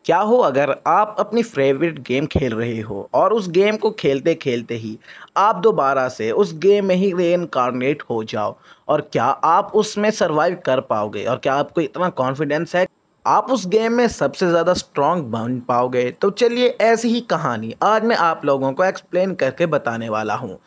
क्या हो अगर आप अपनी फेवरेट गेम खेल रहे हो और उस गेम को खेलते खेलते ही आप दोबारा से उस गेम में ही रीइंकार्नेट हो जाओ। और क्या आप उसमें सरवाइव कर पाओगे और क्या आपको इतना कॉन्फिडेंस है आप उस गेम में सबसे ज़्यादा स्ट्रांग बन पाओगे। तो चलिए ऐसी ही कहानी आज मैं आप लोगों को एक्सप्लेन करके बताने वाला हूँ।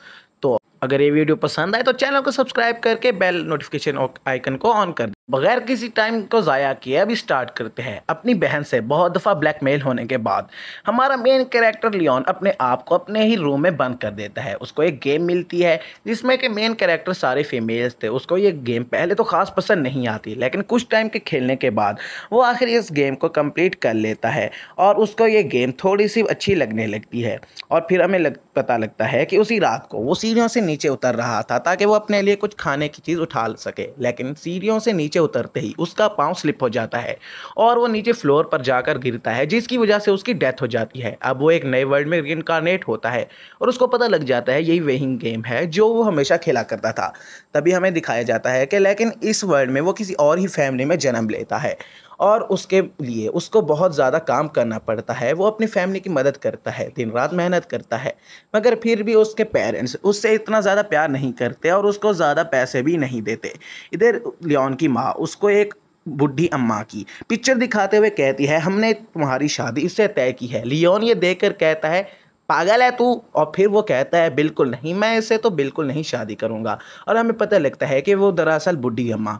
तो अगर ये वीडियो पसंद आए तो चैनल को सब्सक्राइब करके बेल नोटिफिकेशन आइकन को ऑन कर दें। बगैर किसी टाइम को ज़ाया किए अभी स्टार्ट करते हैं। अपनी बहन से बहुत दफ़ा ब्लैकमेल होने के बाद हमारा मेन कैरेक्टर लियोन अपने आप को अपने ही रूम में बंद कर देता है। उसको एक गेम मिलती है जिसमें कि मेन कैरेक्टर सारे फीमेल्स थे। उसको ये गेम पहले तो ख़ास पसंद नहीं आती, लेकिन कुछ टाइम के खेलने के बाद वो आखिर इस गेम को कंप्लीट कर लेता है और उसको ये गेम थोड़ी सी अच्छी लगने लगती है। और फिर हमें पता लगता है कि उसी रात को वो सीढ़ियों से नीचे उतर रहा था ताकि वो अपने लिए कुछ खाने की चीज़ उठा सके, लेकिन सीढ़ियों से नीचे उतरते ही उसका पाँव स्लिप हो जाता है और वो नीचे फ्लोर पर जाकर गिरता है, जिसकी वजह से उसकी डेथ हो जाती है। अब वो एक नए वर्ल्ड में रीइंकार्नेट होता है और उसको पता लग जाता है यही वही गेम है जो वो हमेशा खेला करता था। तभी हमें दिखाया जाता है कि लेकिन इस वर्ल्ड में वो किसी और ही फैमिली में जन्म लेता है और उसके लिए उसको बहुत ज़्यादा काम करना पड़ता है। वो अपनी फैमिली की मदद करता है, दिन रात मेहनत करता है, मगर फिर भी उसके पेरेंट्स उससे इतना ज़्यादा प्यार नहीं करते और उसको ज़्यादा पैसे भी नहीं देते। इधर लियोन की माँ उसको एक बुढ़ी अम्मा की पिक्चर दिखाते हुए कहती है, हमने तुम्हारी शादी इससे तय की है। लियोन ये देखकर कहता है, पागल है तू। और फिर वो कहता है, बिल्कुल नहीं, मैं इससे तो बिल्कुल नहीं शादी करूँगा। और हमें पता लगता है कि वो दरअसल बुढ़ी अम्मा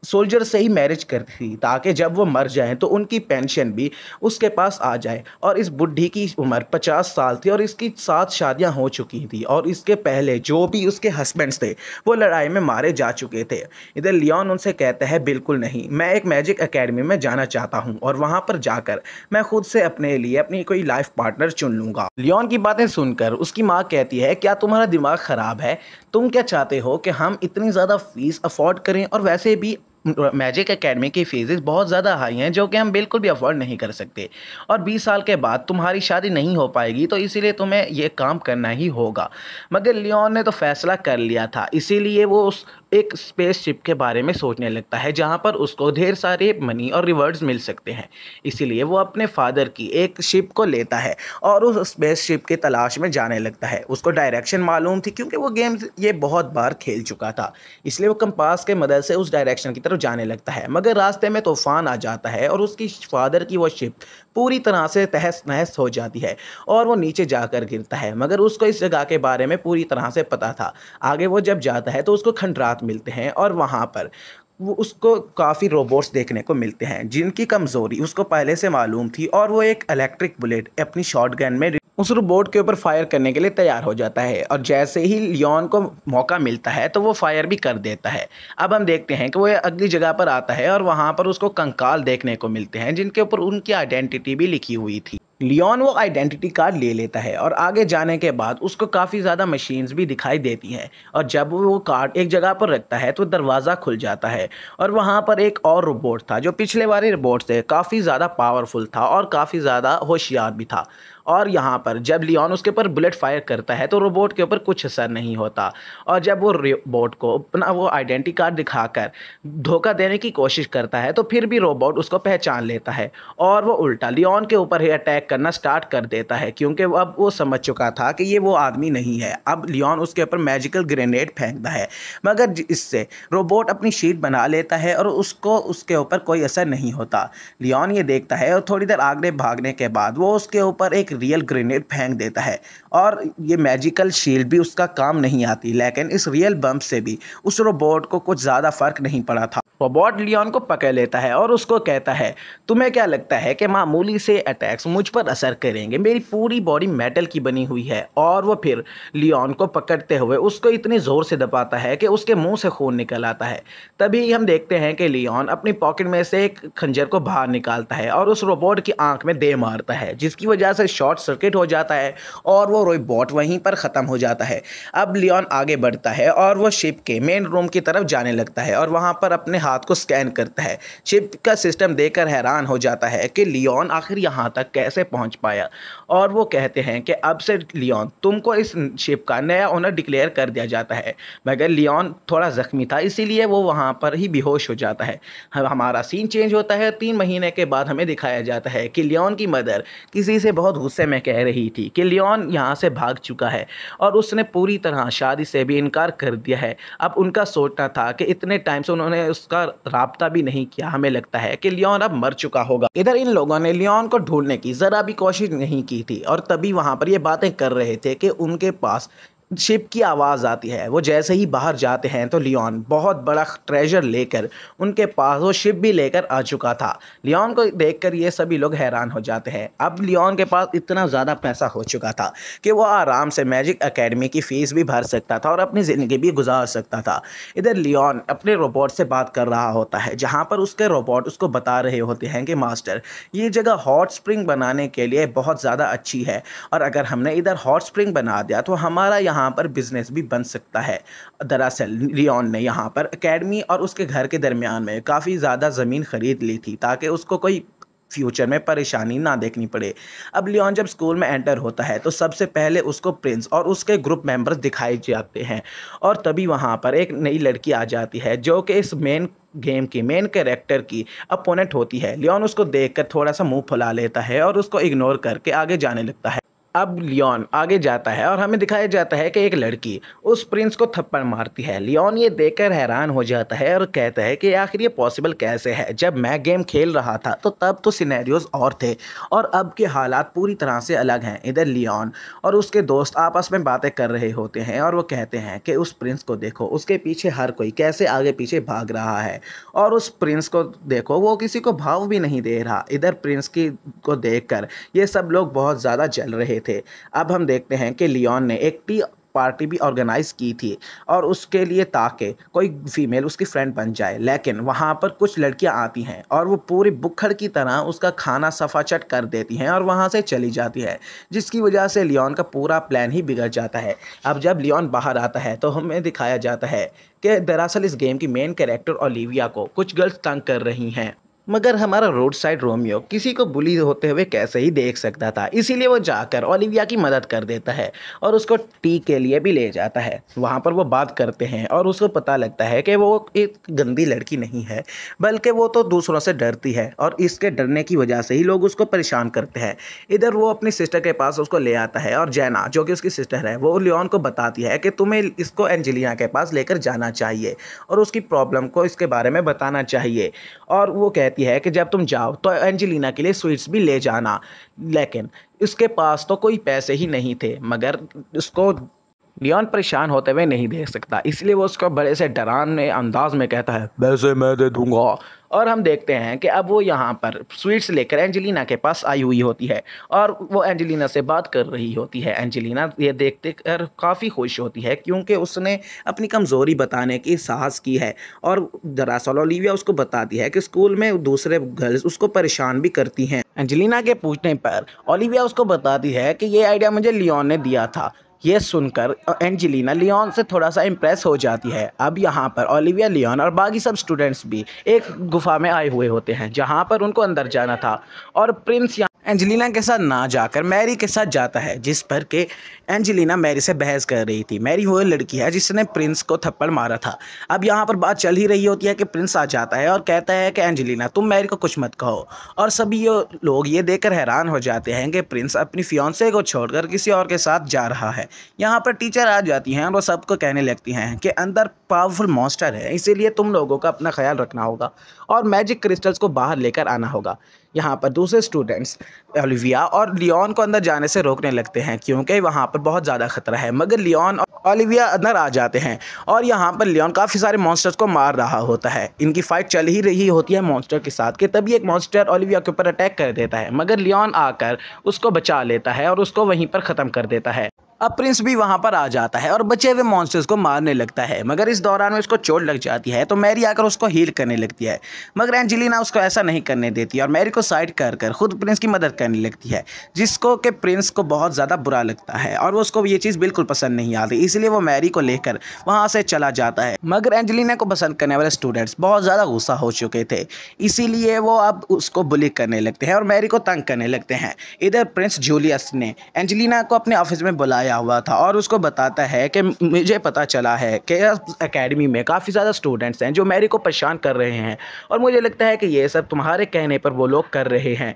सोल्जर से ही मैरिज करती थी ताकि जब वो मर जाएं तो उनकी पेंशन भी उसके पास आ जाए। और इस बुढ़ी की उम्र 50 साल थी और इसकी 7 शादियां हो चुकी थी और इसके पहले जो भी उसके हस्बैंड्स थे वो लड़ाई में मारे जा चुके थे। इधर लियोन उनसे कहता है, बिल्कुल नहीं, मैं एक मैजिक एकेडमी में जाना चाहता हूँ और वहाँ पर जाकर मैं खुद से अपने लिए अपनी कोई लाइफ पार्टनर चुन लूँगा। लियोन की बातें सुनकर उसकी माँ कहती है, क्या तुम्हारा दिमाग ख़राब है? तुम क्या चाहते हो कि हम इतनी ज़्यादा फीस अफोर्ड करें? और वैसे भी मैजिक एकेडमी की फीसेस बहुत ज़्यादा हाई हैं जो कि हम बिल्कुल भी अफोर्ड नहीं कर सकते। और 20 साल के बाद तुम्हारी शादी नहीं हो पाएगी, तो इसीलिए तुम्हें ये काम करना ही होगा। मगर लियोन ने तो फैसला कर लिया था, इसीलिए वो उस एक स्पेसशिप के बारे में सोचने लगता है जहाँ पर उसको ढेर सारे मनी और रिवॉर्ड्स मिल सकते हैं। इसीलिए वो अपने फादर की एक शिप को लेता है और उस स्पेसशिप की तलाश में जाने लगता है। उसको डायरेक्शन मालूम थी क्योंकि वो गेम ये बहुत बार खेल चुका था, इसलिए वो कंपास के मदद से उस डायरेक्शन की तरफ जाने लगता है। मगर रास्ते में तूफान आ जाता है और उसकी फादर की वो शिप पूरी तरह से तहस नहस हो जाती है और वो नीचे जाकर गिरता है। मगर उसको इस जगह के बारे में पूरी तरह से पता था। आगे वो जब जाता है तो उसको खंडरात मिलते हैं और वहाँ पर वो उसको काफ़ी रोबोट्स देखने को मिलते हैं जिनकी कमज़ोरी उसको पहले से मालूम थी। और वो एक इलेक्ट्रिक बुलेट अपनी शॉटगन में उस रोबोट के ऊपर फायर करने के लिए तैयार हो जाता है और जैसे ही लियोन को मौका मिलता है तो वो फायर भी कर देता है। अब हम देखते हैं कि वो अगली जगह पर आता है और वहाँ पर उसको कंकाल देखने को मिलते हैं जिनके ऊपर उनकी आइडेंटिटी भी लिखी हुई थी। लियोन वो आइडेंटिटी कार्ड ले लेता है और आगे जाने के बाद उसको काफ़ी ज़्यादा मशीन्स भी दिखाई देती हैं और जब वो कार्ड एक जगह पर रखता है तो दरवाज़ा खुल जाता है और वहाँ पर एक और रोबोट था जो पिछले वाले रोबोट से काफ़ी ज़्यादा पावरफुल था और काफ़ी ज़्यादा होशियार भी था। और यहाँ पर जब लियोन उसके ऊपर बुलेट फायर करता है तो रोबोट के ऊपर कुछ असर नहीं होता। और जब वो रोबोट को अपना वो आइडेंटिटी कार्ड दिखाकर धोखा देने की कोशिश करता है तो फिर भी रोबोट उसको पहचान लेता है और वो उल्टा लियोन के ऊपर ही अटैक करना स्टार्ट कर देता है क्योंकि अब वो समझ चुका था कि ये वो आदमी नहीं है। अब लियोन उसके ऊपर मैजिकल ग्रेनेड फेंकता है मगर इससे रोबोट अपनी शीट बना लेता है और उसको उसके ऊपर कोई असर नहीं होता। लियोन ये देखता है और थोड़ी देर आगे भागने के बाद वो उसके ऊपर एक रियल ग्रेनेड फेंक देता है और ये मैजिकल शील्ड भी उसका काम नहीं आती, लेकिन इस रियल बम्प से भी उस रोबोट को कुछ ज़्यादा फर्क नहीं पड़ा था। रोबोट लियोन को पकड़ लेता है और उसको कहता है, तुम्हें क्या लगता है कि मामूली से अटैक्स मुझ पर असर करेंगे? मेरी पूरी बॉडी मेटल की बनी हुई है। और वो फिर लियोन को पकड़ते हुए उसको इतनी ज़ोर से दबाता है कि उसके मुंह से खून निकल आता है। तभी हम देखते हैं कि लियोन अपनी पॉकेट में से एक खंजर को बाहर निकालता है और उस रोबोट की आंख में दे मारता है जिसकी वजह से शॉर्ट सर्किट हो जाता है और वो रोबोट वहीं पर ख़त्म हो जाता है। अब लियोन आगे बढ़ता है और वो शिप के मेन रूम की तरफ जाने लगता है और वहाँ पर अपने हाथ को स्कैन करता है। शिप का सिस्टम देखकर हैरान हो जाता है कि लियोन आखिर यहाँ तक कैसे पहुँच पाया, और वो कहते हैं कि अब से लियोन तुमको इस शिप का नया ओनर डिक्लेयर कर दिया जाता है। मगर लियोन थोड़ा ज़ख्मी था, इसीलिए वो वहाँ पर ही बेहोश हो जाता है। हमारा सीन चेंज होता है। 3 महीने के बाद हमें दिखाया जाता है कि लियोन की मदर किसी से बहुत गुस्से में कह रही थी कि लियोन यहाँ से भाग चुका है और उसने पूरी तरह शादी से भी इनकार कर दिया है। अब उनका सोचना था कि इतने टाइम से उन्होंने उसका राब्ता भी नहीं किया, हमें लगता है कि लियोन अब मर चुका होगा। इधर इन लोगों ने लियोन को ढूंढने की ज़रा भी कोशिश नहीं की थी, और तभी वहाँ पर ये बातें कर रहे थे कि उनके पास शिप की आवाज़ आती है। वो जैसे ही बाहर जाते हैं तो लियोन बहुत बड़ा ट्रेजर लेकर उनके पास वो शिप भी लेकर आ चुका था। लियोन को देखकर ये सभी लोग हैरान हो जाते हैं। अब लियोन के पास इतना ज़्यादा पैसा हो चुका था कि वो आराम से मैजिक एकेडमी की फ़ीस भी भर सकता था और अपनी ज़िंदगी भी गुजार सकता था। इधर लियोन अपने रोबोट से बात कर रहा होता है, जहाँ पर उसके रोबोट उसको बता रहे होते हैं कि मास्टर, ये जगह हॉट स्प्रिंग बनाने के लिए बहुत ज़्यादा अच्छी है, और अगर हमने इधर हॉट स्प्रिंग बना दिया तो हमारा यहाँ पर बिजनेस भी बन सकता है। दरअसल लियोन ने यहाँ पर एकेडमी और उसके घर के दरमियान में काफ़ी ज़्यादा ज़मीन खरीद ली थी ताकि उसको कोई फ्यूचर में परेशानी ना देखनी पड़े। अब लियोन जब स्कूल में एंटर होता है तो सबसे पहले उसको प्रिंस और उसके ग्रुप मेंबर्स दिखाए जाते हैं, और तभी वहाँ पर एक नई लड़की आ जाती है जो कि इस मेन गेम की मेन कैरेक्टर की अपोनेंट होती है। लियोन उसको देखकर थोड़ा सा मुंह फुला लेता है और उसको इग्नोर करके आगे जाने लगता है। अब लियोन आगे जाता है और हमें दिखाया जाता है कि एक लड़की उस प्रिंस को थप्पड़ मारती है। लियोन ये देखकर हैरान हो जाता है और कहता है कि आखिर ये पॉसिबल कैसे है, जब मैं गेम खेल रहा था तो तब तो सिनेरियोज और थे और अब के हालात पूरी तरह से अलग हैं। इधर लियोन और उसके दोस्त आपस में बातें कर रहे होते हैं और वो कहते हैं कि उस प्रिंस को देखो, उसके पीछे हर कोई कैसे आगे पीछे भाग रहा है, और उस प्रिंस को देखो, वो किसी को भाव भी नहीं दे रहा। इधर प्रिंस को देखकर ये सब लोग बहुत ज़्यादा जल रहे थे। अब हम देखते हैं कि लियोन ने एक टी पार्टी भी ऑर्गेनाइज की थी और उसके लिए ताकि कोई फीमेल उसकी फ्रेंड बन जाए, लेकिन वहाँ पर कुछ लड़कियाँ आती हैं और वो पूरी बुक्खड़ की तरह उसका खाना सफाचट कर देती हैं और वहाँ से चली जाती है, जिसकी वजह से लियोन का पूरा प्लान ही बिगड़ जाता है। अब जब लियोन बाहर आता है तो हमें दिखाया जाता है कि दरअसल इस गेम की मेन कैरेक्टर ओलिविया को कुछ गर्ल्स तंग कर रही हैं, मगर हमारा रोड साइड रोमियो किसी को बुली होते हुए कैसे ही देख सकता था, इसीलिए वो जाकर ओलिविया की मदद कर देता है और उसको टी के लिए भी ले जाता है। वहाँ पर वो बात करते हैं और उसको पता लगता है कि वो एक गंदी लड़की नहीं है, बल्कि वो तो दूसरों से डरती है और इसके डरने की वजह से ही लोग उसको परेशान करते हैं। इधर वो अपनी सिस्टर के पास उसको ले आता है और जैना, जो कि उसकी सिस्टर है, वो लियोन को बताती है कि तुम्हें इसको एंजेलिना के पास लेकर जाना चाहिए और उसकी प्रॉब्लम को इसके बारे में बताना चाहिए। और वो कहती है कि जब तुम जाओ तो एंजेलिना के लिए स्वीट्स भी ले जाना, लेकिन इसके पास तो कोई पैसे ही नहीं थे। मगर उसको लियोन परेशान होते हुए नहीं देख सकता, इसलिए वो उसको बड़े से डरावने अंदाज में कहता है, पैसे मैं दे दूंगा। और हम देखते हैं कि अब वो यहाँ पर स्वीट्स लेकर एंजेलिना के पास आई हुई होती है और वो एंजेलिना से बात कर रही होती है। एंजेलिना ये देखते कर काफ़ी खुश होती है क्योंकि उसने अपनी कमज़ोरी बताने की साहस की है, और दरअसल ओलिविया उसको बताती है कि स्कूल में दूसरे गर्ल्स उसको परेशान भी करती हैं। एंजेलिना के पूछने पर ओलिविया उसको बताती है कि ये आइडिया मुझे लियोन ने दिया था। ये सुनकर एंजेलिना लियोन से थोड़ा सा इम्प्रेस हो जाती है। अब यहाँ पर ओलिविया, लियोन और बाकी सब स्टूडेंट्स भी एक गुफा में आए हुए होते हैं जहाँ पर उनको अंदर जाना था, और प्रिंस यहाँ एंजेलिना के साथ ना जाकर मैरी के साथ जाता है, जिस पर के एंजेलिना मैरी से बहस कर रही थी। मैरी वो लड़की है जिसने प्रिंस को थप्पड़ मारा था। अब यहाँ पर बात चल ही रही होती है कि प्रिंस आ जाता है और कहता है कि एंजेलिना तुम मैरी को कुछ मत कहो, और सभी लोग ये देखकर हैरान हो जाते हैं कि प्रिंस अपनी फियांसे को छोड़कर किसी और के साथ जा रहा है। यहाँ पर टीचर आ जाती हैं और वो सबको कहने लगती हैं कि अंदर पावरफुल मॉन्स्टर है, इसीलिए तुम लोगों का अपना ख्याल रखना होगा और मैजिक क्रिस्टल्स को बाहर लेकर आना होगा। यहाँ पर दूसरे स्टूडेंट्स ओलिविया और लियोन को अंदर जाने से रोकने लगते हैं क्योंकि वहाँ पर बहुत ज़्यादा खतरा है, मगर लियोन और ओलिविया अंदर आ जाते हैं और यहाँ पर लियोन काफ़ी सारे मॉन्स्टर्स को मार रहा होता है। इनकी फाइट चल ही रही होती है मॉन्स्टर के साथ कि तभी एक मॉन्स्टर ओलिविया के ऊपर अटैक कर देता है, मगर लियोन आकर उसको बचा लेता है और उसको वहीं पर ख़त्म कर देता है। अब प्रिंस भी वहां पर आ जाता है और बचे हुए मॉन्स्टर्स को मारने लगता है, मगर इस दौरान में उसको चोट लग जाती है तो मैरी आकर उसको हील करने लगती है। मगर एंजेलिना उसको ऐसा नहीं करने देती और मैरी को साइड कर कर खुद प्रिंस की मदद करने लगती है, जिसको कि प्रिंस को बहुत ज़्यादा बुरा लगता है और उसको ये चीज़ बिल्कुल पसंद नहीं आती, इसलिए वो मैरी को लेकर वहाँ से चला जाता है। मगर एंजेलिना को पसंद करने वाले स्टूडेंट्स बहुत ज़्यादा गुस्सा हो चुके थे, इसीलिए वो अब उसको बुली करने लगते हैं और मैरी को तंग करने लगते हैं। इधर प्रिंस जूलियस ने एंजेलिना को अपने ऑफिस में बुलाया हुआ था और उसको बताता है कि मुझे पता चला है कि एकेडमी में काफ़ी ज़्यादा स्टूडेंट्स हैं जो मैरी को परेशान कर रहे हैं और मुझे लगता है कि ये सब तुम्हारे कहने पर वो लोग कर रहे हैं।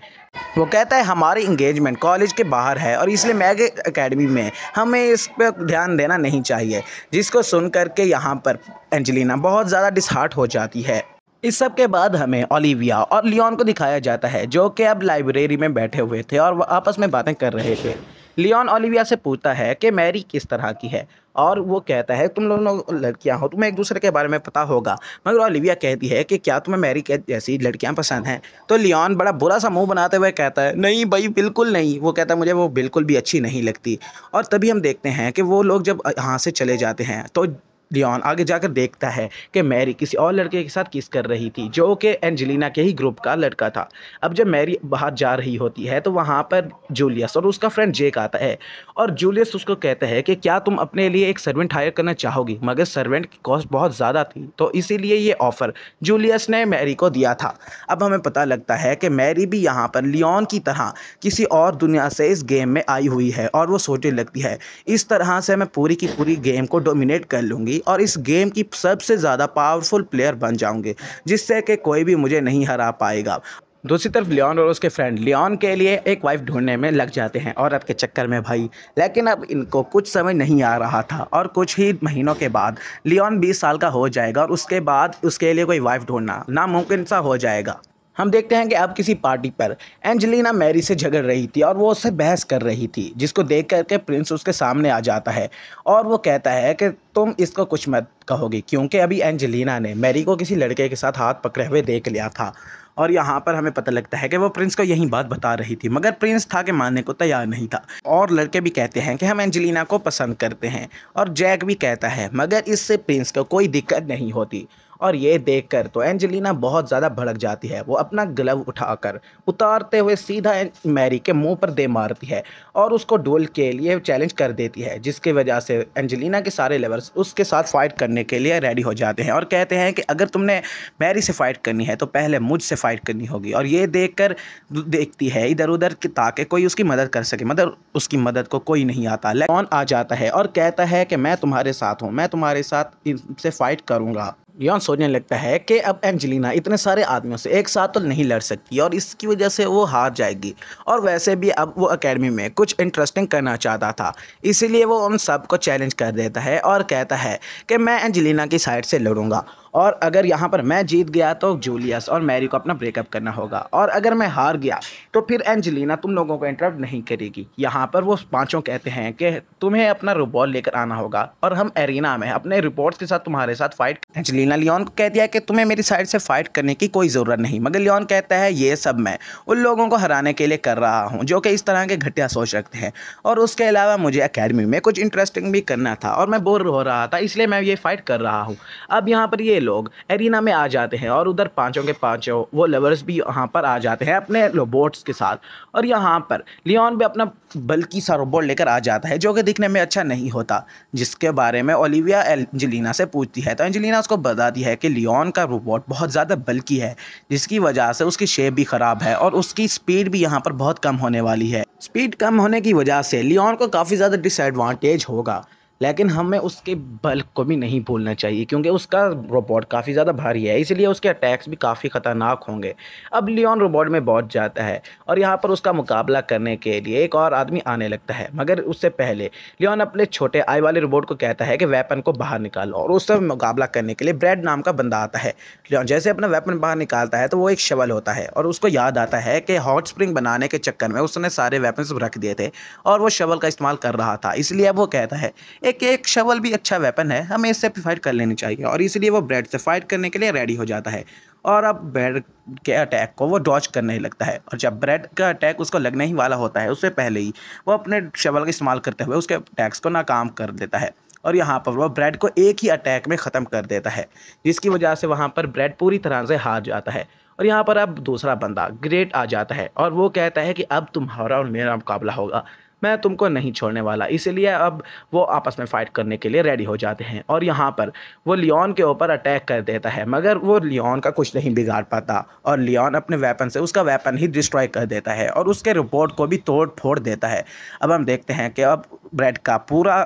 वो कहता है हमारी इंगेजमेंट कॉलेज के बाहर है और इसलिए मैरी एकेडमी में हमें इस पर ध्यान देना नहीं चाहिए, जिसको सुन करके यहाँ पर एंजेलिना बहुत ज़्यादा डिसहार्ट हो जाती है। इस सब के बाद हमें ओलिविया और लियोन को दिखाया जाता है जो कि अब लाइब्रेरी में बैठे हुए थे और वो आपस में बातें कर रहे थे। लियोन ओलिविया से पूछता है कि मैरी किस तरह की है और वो कहता है तुम लोग लड़कियां हो, तुम्हें एक दूसरे के बारे में पता होगा। मगर ओलिविया कहती है कि क्या तुम्हें मैरी के जैसी लड़कियां पसंद हैं? तो लियोन बड़ा बुरा सा मुंह बनाते हुए कहता है नहीं भाई, बिल्कुल नहीं। वो कहता है मुझे वो बिल्कुल भी अच्छी नहीं लगती। और तभी हम देखते हैं कि वो लोग जब यहाँ से चले जाते हैं तो लियोन आगे जाकर देखता है कि मैरी किसी और लड़के के साथ किस कर रही थी जो कि एंजेलिना के ही ग्रुप का लड़का था। अब जब मैरी बाहर जा रही होती है तो वहाँ पर जूलियस और उसका फ्रेंड जेक आता है और जूलियस उसको कहता है कि क्या तुम अपने लिए एक सर्वेंट हायर करना चाहोगी? मगर सर्वेंट की कॉस्ट बहुत ज़्यादा थी, तो इसीलिए ये ऑफ़र जूलियस ने मैरी को दिया था। अब हमें पता लगता है कि मैरी भी यहाँ पर लियोन की तरह किसी और दुनिया से इस गेम में आई हुई है और वो सोचने लगती है इस तरह से मैं पूरी की पूरी गेम को डोमिनेट कर लूँगी और इस गेम की सबसे ज़्यादा पावरफुल प्लेयर बन जाऊंगे, जिससे कि कोई भी मुझे नहीं हरा पाएगा। दूसरी तरफ लियोन और उसके फ्रेंड लियोन के लिए एक वाइफ ढूंढने में लग जाते हैं औरत के चक्कर में भाई। लेकिन अब इनको कुछ समझ नहीं आ रहा था और कुछ ही महीनों के बाद लियोन 20 साल का हो जाएगा और उसके बाद उसके लिए कोई वाइफ ढूंढना नामुमकिन सा हो जाएगा। हम देखते हैं कि अब किसी पार्टी पर एंजेलिना मैरी से झगड़ रही थी और वो उससे बहस कर रही थी, जिसको देख करके प्रिंस उसके सामने आ जाता है और वो कहता है कि तुम इसको कुछ मत कहोगी क्योंकि अभी एंजेलिना ने मैरी को किसी लड़के के साथ हाथ पकड़े हुए देख लिया था। और यहाँ पर हमें पता लगता है कि वो प्रिंस को यही बात बता रही थी, मगर प्रिंस था कि मानने को तैयार नहीं था। और लड़के भी कहते हैं कि हम एंजेलिना को पसंद करते हैं और जैक भी कहता है, मगर इससे प्रिंस को कोई दिक्कत नहीं होती। और ये देखकर तो एंजेलिना बहुत ज़्यादा भड़क जाती है। वो अपना ग्लव उठाकर उतारते हुए सीधा मैरी के मुंह पर दे मारती है और उसको डुएल के लिए चैलेंज कर देती है, जिसकी वजह से एंजेलिना के सारे लेवर्स उसके साथ फाइट करने के लिए रेडी हो जाते हैं और कहते हैं कि अगर तुमने मैरी से फाइट करनी है तो पहले मुझसे फाइट करनी होगी। और ये देखकर देखती है इधर उधर ताकि कोई उसकी मदद कर सके, मगर उसकी मदद को कोई नहीं आता। लियोन आ जाता है और कहता है कि मैं तुम्हारे साथ हूँ, मैं तुम्हारे साथ इनसे फाइट करूँगा। लियोन सोचने लगता है कि अब एंजेलिना इतने सारे आदमियों से एक साथ तो नहीं लड़ सकती और इसकी वजह से वो हार जाएगी। और वैसे भी अब वो एकेडमी में कुछ इंटरेस्टिंग करना चाहता था, इसीलिए वो उन सब को चैलेंज कर देता है और कहता है कि मैं एंजेलिना की साइड से लड़ूंगा और अगर यहाँ पर मैं जीत गया तो जूलियस और मैरी को अपना ब्रेकअप करना होगा और अगर मैं हार गया तो फिर एंजेलिना तुम लोगों को इंटरप्ट नहीं करेगी। यहाँ पर वो पांचों कहते हैं कि तुम्हें अपना रोबोट लेकर आना होगा और हम एरिना में अपने रिपोर्ट्स के साथ तुम्हारे साथ फाइट। एंजेलिना लियोन को कहती है कि तुम्हें मेरी साइड से फाइट करने की कोई ज़रूरत नहीं, मगर लियोन कहता है ये सब मैं उन लोगों को हराने के लिए कर रहा हूँ जो कि इस तरह के घटिया सोच रखते हैं और उसके अलावा मुझे एकेडमी में कुछ इंटरेस्टिंग भी करना था और मैं बोर हो रहा था, इसलिए मैं ये फाइट कर रहा हूँ। अब यहाँ पर ये लोग एरिना में आ जाते हैं और उधर पांचों के पांचों वो लवर्स भी यहाँ पर आ जाते हैं अपने रोबोट्स के साथ और यहाँ पर लियोन भी अपना बल्कि सा रोबोट लेकर आ जाता है जो कि दिखने में अच्छा नहीं होता, जिसके बारे में ओलिविया एंजेलिना से पूछती है तो एंजेलिना उसको बताती है कि लियोन का रोबोट बहुत ज़्यादा बल्कि है, जिसकी वजह से उसकी शेप भी ख़राब है और उसकी स्पीड भी यहाँ पर बहुत कम होने वाली है। स्पीड कम होने की वजह से लियोन को काफ़ी ज़्यादा डिसएडवांटेज होगा, लेकिन हमें उसके बल्क को भी नहीं भूलना चाहिए क्योंकि उसका रोबोट काफ़ी ज़्यादा भारी है, इसलिए उसके अटैक्स भी काफ़ी ख़तरनाक होंगे। अब लियोन रोबोट में पहुंच जाता है और यहाँ पर उसका मुकाबला करने के लिए एक और आदमी आने लगता है, मगर उससे पहले लियोन अपने छोटे आई वाले रोबोट को कहता है कि वेपन को बाहर निकालो और उससे मुकाबला करने के लिए ब्रेड नाम का बंदा आता है। लियोन जैसे अपना वेपन बाहर निकालता है तो वो एक शवल होता है और उसको याद आता है कि हॉट स्प्रिंग बनाने के चक्कर में उसने सारे वेपन्स रख दिए थे और वो शवल का इस्तेमाल कर रहा था, इसलिए अब वो कहता है जेक एक शवल भी अच्छा वेपन है, हमें इससे फाइट कर लेनी चाहिए और इसलिए वो ब्रेड से फाइट करने के लिए रेडी हो जाता है और अब ब्रेड के अटैक को वो डॉज करने लगता है। और जब ब्रेड का अटैक उसको लगने ही वाला होता है उससे पहले ही वो अपने शवल का इस्तेमाल करते हुए उसके अटैक्स को नाकाम कर देता है और यहाँ पर वो ब्रेड को एक ही अटैक में ख़त्म कर देता है, जिसकी वजह से वहाँ पर ब्रेड पूरी तरह से हार जाता है। और यहाँ पर अब दूसरा बंदा ग्रेट आ जाता है और वो कहता है कि अब तुम्हारा और मेरा मुकाबला होगा, मैं तुमको नहीं छोड़ने वाला। इसीलिए अब वो आपस में फ़ाइट करने के लिए रेडी हो जाते हैं और यहाँ पर वो लियोन के ऊपर अटैक कर देता है, मगर वो लियोन का कुछ नहीं बिगाड़ पाता और लियोन अपने वेपन से उसका वेपन ही डिस्ट्रॉय कर देता है और उसके रोबोट को भी तोड़ फोड़ देता है। अब हम देखते हैं कि अब ब्रेड का पूरा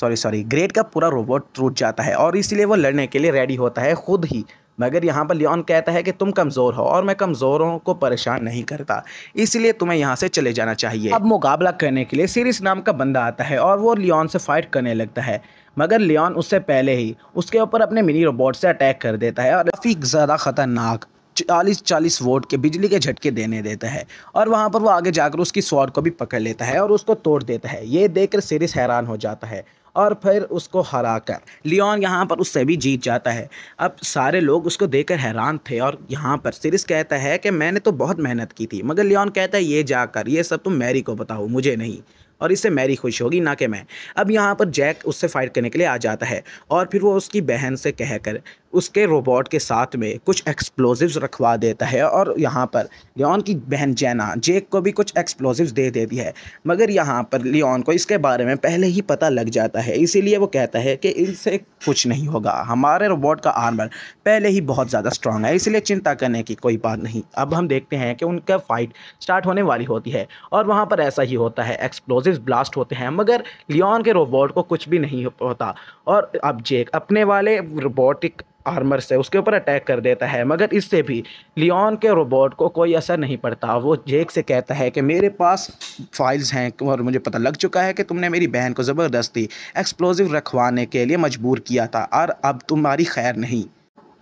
ग्रेट का पूरा रोबोट टूट जाता है और इसलिए वो लड़ने के लिए रेडी होता है खुद ही। मगर यहाँ पर लियोन कहता है कि तुम कमज़ोर हो और मैं कमज़ोरों को परेशान नहीं करता, इसलिए तुम्हें यहाँ से चले जाना चाहिए। अब मुकाबला करने के लिए सीरियस नाम का बंदा आता है और वो लियोन से फाइट करने लगता है, मगर लियोन उससे पहले ही उसके ऊपर अपने मिनी रोबोट से अटैक कर देता है और काफ़ी ज़्यादा ख़तरनाक 40 वोल्ट के बिजली के झटके देने देता है और वहाँ पर वो आगे जाकर उसकी स्वॉर्ड को भी पकड़ लेता है और उसको तोड़ देता है। ये देखकर सीरियस हैरान हो जाता है और फिर उसको हराकर लियोन यहाँ पर उससे भी जीत जाता है। अब सारे लोग उसको देखकर हैरान थे और यहाँ पर सीरियस कहता है कि मैंने तो बहुत मेहनत की थी, मगर लियोन कहता है ये जाकर ये सब तुम मैरी को बताओ, मुझे नहीं, और इससे मैरी खुश होगी ना कि मैं। अब यहाँ पर जैक उससे फाइट करने के लिए आ जाता है और फिर वो उसकी बहन से कहकर उसके रोबोट के साथ में कुछ एक्सप्लोजिव्स रखवा देता है और यहाँ पर लियोन की बहन जैना जेक को भी कुछ एक्सप्लोजिव्स दे देती है, मगर यहाँ पर लियोन को इसके बारे में पहले ही पता लग जाता है, इसीलिए वो कहता है कि इनसे कुछ नहीं होगा, हमारे रोबोट का आर्मर पहले ही बहुत ज़्यादा स्ट्रांग है, इसलिए चिंता करने की कोई बात नहीं। अब हम देखते हैं कि उनका फाइट स्टार्ट होने वाली होती है और वहाँ पर ऐसा ही होता है, एक्सप्लोजिव्स ब्लास्ट होते हैं, मगर लियोन के रोबोट को कुछ भी नहीं होता और अब जेक अपने वाले रोबोटिक आर्मर से उसके ऊपर अटैक कर देता है, मगर इससे भी लियोन के रोबोट को कोई असर नहीं पड़ता। वो जेक से कहता है कि मेरे पास फाइल्स हैं और मुझे पता लग चुका है कि तुमने मेरी बहन को ज़बरदस्ती एक्सप्लोजिव रखवाने के लिए मजबूर किया था और अब तुम्हारी खैर नहीं।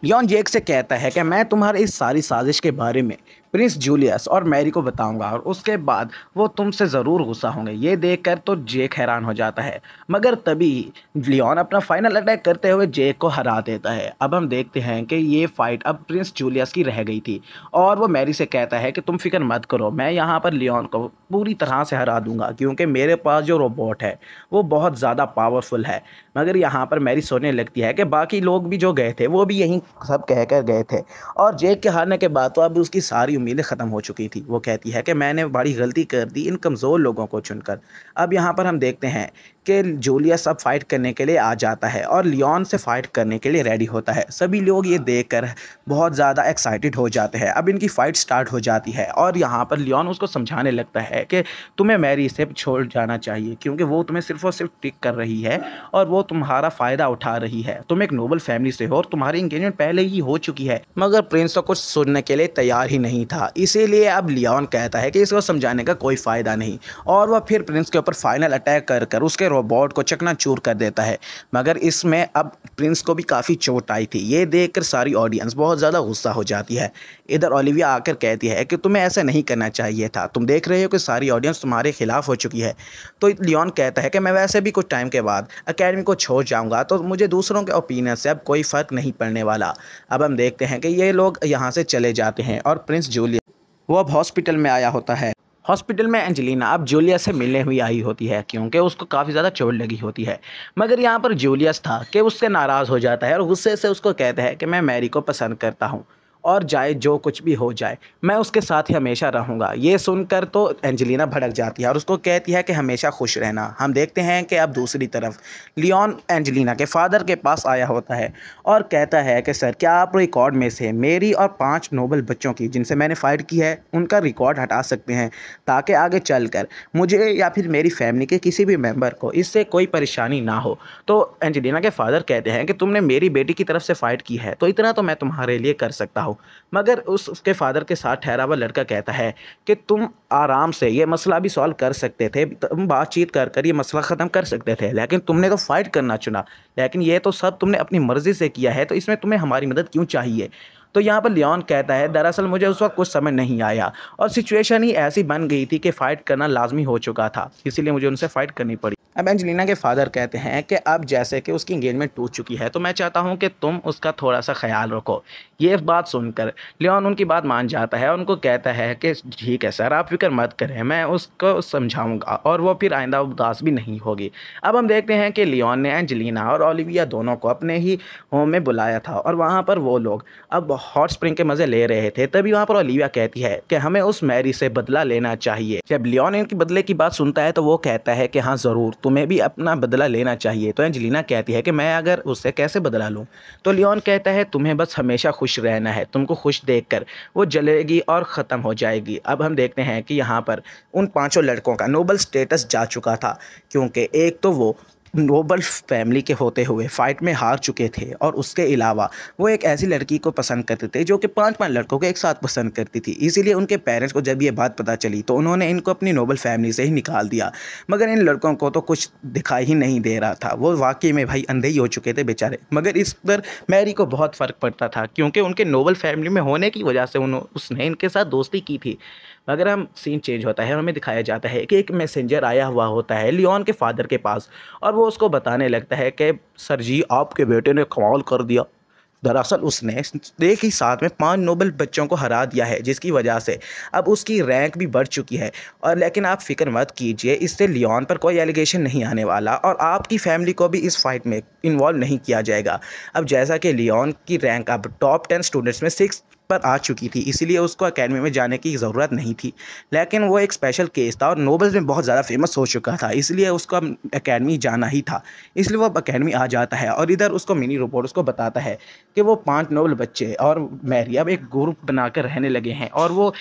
लियोन जेक से कहता है कि मैं तुम्हारी इस सारी साजिश के बारे में प्रिंस जूलियस और मैरी को बताऊंगा और उसके बाद वो तुमसे ज़रूर गुस्सा होंगे। ये देखकर तो जेक हैरान हो जाता है, मगर तभी लियोन अपना फाइनल अटैक करते हुए जेक को हरा देता है। अब हम देखते हैं कि ये फाइट अब प्रिंस जूलियस की रह गई थी और वो मैरी से कहता है कि तुम फिक्र मत करो, मैं यहाँ पर लियोन को पूरी तरह से हरा दूंगा क्योंकि मेरे पास जो रोबोट है वो बहुत ज़्यादा पावरफुल है। मगर यहाँ पर मैरी सोचने लगती है कि बाकी लोग भी जो गए थे वो भी यहीं सब कहकर गए थे और जेक के हारने के बाद तो अब उसकी सारी उम्मीदें ख़त्म हो चुकी थी। वो कहती है कि मैंने बड़ी गलती कर दी इन कमज़ोर लोगों को चुनकर। अब यहाँ पर हम देखते हैं कि जूलियस अब फाइट करने के लिए आ जाता है और लियोन से फाइट करने के लिए रेडी होता है। सभी लोग ये देखकर बहुत ज़्यादा एक्साइटेड हो जाते हैं। अब इनकी फ़ाइट स्टार्ट हो जाती है और यहाँ पर लियोन उसको समझाने लगता है कि तुम्हें मैरी से छोड़ जाना चाहिए क्योंकि वो तुम्हें सिर्फ और सिर्फ ट्रिक कर रही है और वो तुम्हारा फ़ायदा उठा रही है। तुम एक नोबल फैमिली से हो और तुम्हारी इंगेजमेंट पहले ही हो चुकी है। मगर प्रिंस तो कुछ सुनने के लिए तैयार ही नहीं था, इसीलिए अब लियोन कहता है कि इसको समझाने का कोई फ़ायदा नहीं और वह फिर प्रिंस के ऊपर फाइनल अटैक कर उसके रोबोट को चकनाचूर कर देता है। मगर इसमें अब प्रिंस को भी काफ़ी चोट आई थी। ये देखकर सारी ऑडियंस बहुत ज़्यादा गुस्सा हो जाती है। इधर ओलिविया आकर कहती है कि तुम्हें ऐसा नहीं करना चाहिए था, तुम देख रहे हो कि सारी ऑडियंस तुम्हारे खिलाफ हो चुकी है। तो लियोन कहता है कि मैं वैसे भी कुछ टाइम के बाद एकेडमी को छोड़ जाऊंगा तो मुझे दूसरों के ओपिनियन से अब कोई फ़र्क नहीं पड़ने वाला। अब हम देखते हैं कि ये लोग यहाँ से चले जाते हैं और प्रिंस जूलियस वो अब हॉस्पिटल में आया होता है। हॉस्पिटल में एंजेलिना अब जूलियस से मिलने हुई आई होती है क्योंकि उसको काफ़ी ज़्यादा चोट लगी होती है। मगर यहाँ पर जूलियस था कि उससे नाराज़ हो जाता है और गुस्से से उसको कहता है कि मैं मैरी को पसंद करता हूँ और जाए जो कुछ भी हो जाए मैं उसके साथ ही हमेशा रहूँगा। ये सुनकर तो एंजेलिना भड़क जाती है और उसको कहती है कि हमेशा खुश रहना। हम देखते हैं कि अब दूसरी तरफ लियोन एंजेलिना के फादर के पास आया होता है और कहता है कि सर क्या आप रिकॉर्ड में से मेरी और 5 नोबल बच्चों की जिनसे मैंने फ़ाइट की है उनका रिकॉर्ड हटा सकते हैं ताकि आगे चलकर मुझे या फिर मेरी फैमिली के किसी भी मेम्बर को इससे कोई परेशानी ना हो। तो एंजेलिना के फादर कहते हैं कि तुमने मेरी बेटी की तरफ से फ़ाइट की है तो इतना तो मैं तुम्हारे लिए कर सकता हूँ। मगर उसके फादर के साथ ठहरा हुआ लड़का कहता है कि तुम आराम से ये मसला भी सॉल्व कर सकते थे, तुम बातचीत कर ये मसला ख़त्म कर सकते थे, लेकिन तुमने तो फाइट करना चुना। लेकिन ये तो सब तुमने अपनी मर्ज़ी से किया है तो इसमें तुम्हें हमारी मदद क्यों चाहिए। तो यहाँ पर लियोन कहता है दरअसल मुझे उस वक्त कुछ समझ नहीं आया और सिचुएशन ही ऐसी बन गई थी कि फ़ाइट करना लाजमी हो चुका था, इसीलिए मुझे उनसे फ़ाइट करनी पड़ी। अब एंजेलिना के फादर कहते हैं कि अब जैसे कि उसकी एंगेजमेंट टूट चुकी है तो मैं चाहता हूं कि तुम उसका थोड़ा सा ख्याल रखो। ये बात सुनकर लियोन उनकी बात मान जाता है और उनको कहता है कि ठीक है सर, आप फिक्र मत करें, मैं उसको समझाऊंगा और वो फिर आइंदा उदास भी नहीं होगी। अब हम देखते हैं कि लियोन ने एंजेलिना और ओलिविया दोनों को अपने ही होम में बुलाया था और वहाँ पर वो लोग अब हॉट स्प्रिंग के मज़े ले रहे थे। तभी वहाँ पर ओलिविया कहती है कि हमें उस मैरी से बदला लेना चाहिए। जब लियोन इनकी बदले की बात सुनता है तो वो कहता है कि हाँ ज़रूर, तुम्हें भी अपना बदला लेना चाहिए। तो एंजेलिना कहती है कि मैं अगर उससे कैसे बदला लूँ? तो लियोन कहता है तुम्हें बस हमेशा खुश रहना है, तुमको खुश देखकर वो जलेगी और ख़त्म हो जाएगी। अब हम देखते हैं कि यहाँ पर उन पांचों लड़कों का नोबल स्टेटस जा चुका था, क्योंकि एक तो वो नोबल फैमिली के होते हुए फाइट में हार चुके थे और उसके अलावा वो एक ऐसी लड़की को पसंद करते थे जो कि 5 लड़कों को एक साथ पसंद करती थी। इसीलिए उनके पेरेंट्स को जब ये बात पता चली तो उन्होंने इनको अपनी नोबल फैमिली से ही निकाल दिया। मगर इन लड़कों को तो कुछ दिखाई ही नहीं दे रहा था, वो वाकई में भाई अंधे ही हो चुके थे बेचारे। मगर इस पर मैरी को बहुत फ़र्क पड़ता था, क्योंकि उनके नोबल फैमिली में होने की वजह से उसने इनके साथ दोस्ती की थी। मगर हम सीन चेंज होता है और हमें दिखाया जाता है कि एक मैसेंजर आया हुआ होता है लियोन के फादर के पास और वो उसको बताने लगता है कि सर जी, आपके बेटे ने कमाल कर दिया। दरअसल उसने एक ही साथ में 5 नोबल बच्चों को हरा दिया है, जिसकी वजह से अब उसकी रैंक भी बढ़ चुकी है। और लेकिन आप फिक्र मत कीजिए, इससे लियोन पर कोई एलिगेशन नहीं आने वाला और आपकी फैमिली को भी इस फाइट में इन्वॉल्व नहीं किया जाएगा। अब जैसा कि लियोन की रैंक अब टॉप 10 स्टूडेंट्स में 6 पर आ चुकी थी, इसीलिए उसको एकेडमी में जाने की ज़रूरत नहीं थी। लेकिन वो एक स्पेशल केस था और नोबल्स में बहुत ज़्यादा फेमस हो चुका था, इसलिए उसको एकेडमी जाना ही था। इसलिए वो अब एकेडमी आ जाता है और इधर उसको मिनी रोबोट उसको बताता है कि वो 5 नोबल बच्चे और मैरी अब एक ग्रुप बनाकर रहने लगे हैं और वो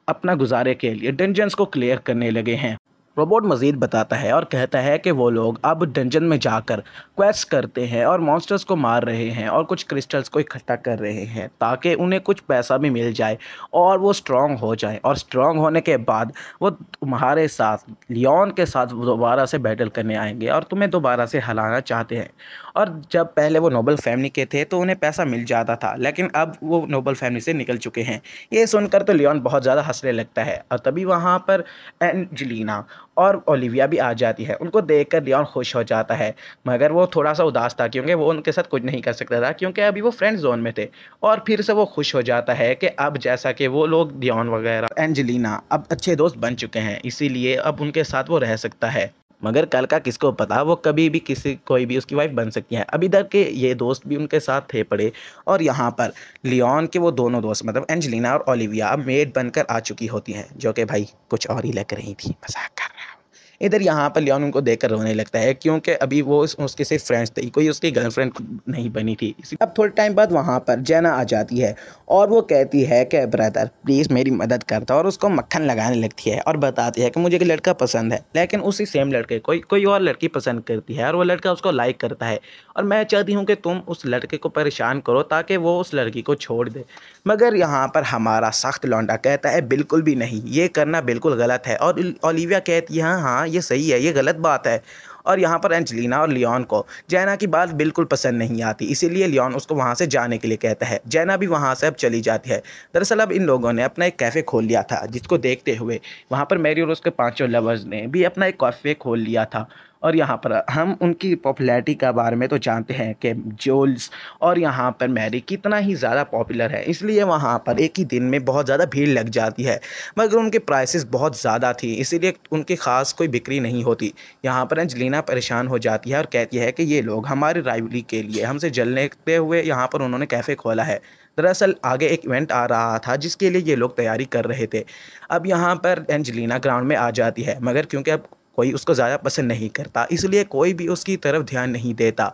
अपना गुजारे के लिए डंजन्स को क्लियर करने लगे हैं। रोबोट मज़ीद बताता है और कहता है कि वो लोग अब डंजन में जाकर क्वेस्ट करते हैं और मॉन्स्टर्स को मार रहे हैं और कुछ क्रिस्टल्स को इकट्ठा कर रहे हैं ताकि उन्हें कुछ पैसा भी मिल जाए और वो स्ट्रॉन्ग हो जाए। और स्ट्रॉन्ग होने के बाद वो तुम्हारे साथ लियोन के साथ दोबारा से बैटल करने आएंगे और तुम्हें दोबारा से हराना चाहते हैं। और जब पहले वो नोबल फैमिली के थे तो उन्हें पैसा मिल जाता था, लेकिन अब वो नोबल फैमिली से निकल चुके हैं। ये सुनकर तो लियोन बहुत ज़्यादा हंसने लगता है और तभी वहाँ पर एंजेलिना और ओलिविया भी आ जाती है। उनको देखकर लियोन खुश हो जाता है, मगर वो थोड़ा सा उदास था क्योंकि वो उनके साथ कुछ नहीं कर सकता था, क्योंकि अभी वो फ्रेंड जोन में थे। और फिर से वो खुश हो जाता है कि अब जैसा कि वो लोग लियोन वगैरह एंजेलिना अब अच्छे दोस्त बन चुके हैं, इसीलिए अब उनके साथ वो रह सकता है। मगर कल का किसको पता, वो कभी भी कोई भी उसकी वाइफ बन सकती है। अब इधर के ये दोस्त भी उनके साथ थे पड़े और यहाँ पर लियोन के वो दोनों दोस्त मतलब एंजेलिना और ओलिविया अब मेड बनकर आ चुकी होती हैं, जो कि भाई कुछ और ही लग रही थी, मजाक कर रहा हूँ। इधर यहाँ पर लियोन उनको देखकर रोने लगता है, क्योंकि अभी वो उसके सिर्फ फ्रेंड्स थे, कोई उसकी गर्लफ्रेंड नहीं बनी थी। अब थोड़े टाइम बाद वहाँ पर जेना आ जाती है और वो कहती है कि ब्रदर प्लीज़ मेरी मदद करता, और उसको मक्खन लगाने लगती है और बताती है कि मुझे एक लड़का पसंद है, लेकिन उसी सेम लड़के कोई और लड़की पसंद करती है और वो लड़का उसको लाइक करता है और मैं चाहती हूँ कि तुम उस लड़के को परेशान करो ताकि वो उस लड़की को छोड़ दे। मगर यहाँ पर हमारा सख्त लौंडा कहता है बिल्कुल भी नहीं, ये करना बिल्कुल गलत है। और ओलिविया कहती है हाँ हाँ ये सही है, ये गलत बात है। और यहाँ पर एंजेलिना और लियोन को जैना की बात बिल्कुल पसंद नहीं आती, इसीलिए लियोन उसको वहाँ से जाने के लिए कहता है। जैना भी वहाँ से अब चली जाती है। दरअसल अब इन लोगों ने अपना एक कैफ़े खोल लिया था, जिसको देखते हुए वहाँ पर मैरी और उसके 5 लवर्स ने भी अपना एक कैफ़े खोल लिया था। और यहाँ पर हम उनकी पॉपुलैरिटी के बारे में तो जानते हैं कि जूल्स और यहाँ पर मैरी कितना ही ज़्यादा पॉपुलर है, इसलिए वहाँ पर एक ही दिन में बहुत ज़्यादा भीड़ लग जाती है। मगर उनके प्राइसेस बहुत ज़्यादा थी, इसीलिए उनकी ख़ास कोई बिक्री नहीं होती। यहाँ पर एंजेलिना परेशान हो जाती है और कहती है कि ये लोग हमारी राइवली के लिए हमसे जलने हुए यहाँ पर उन्होंने कैफ़े खोला है। दरअसल आगे एक इवेंट आ रहा था जिसके लिए ये लोग तैयारी कर रहे थे। अब यहाँ पर एंजेलिना ग्राउंड में आ जाती है, मगर क्योंकि अब कोई उसको ज़्यादा पसंद नहीं करता, इसलिए कोई भी उसकी तरफ ध्यान नहीं देता।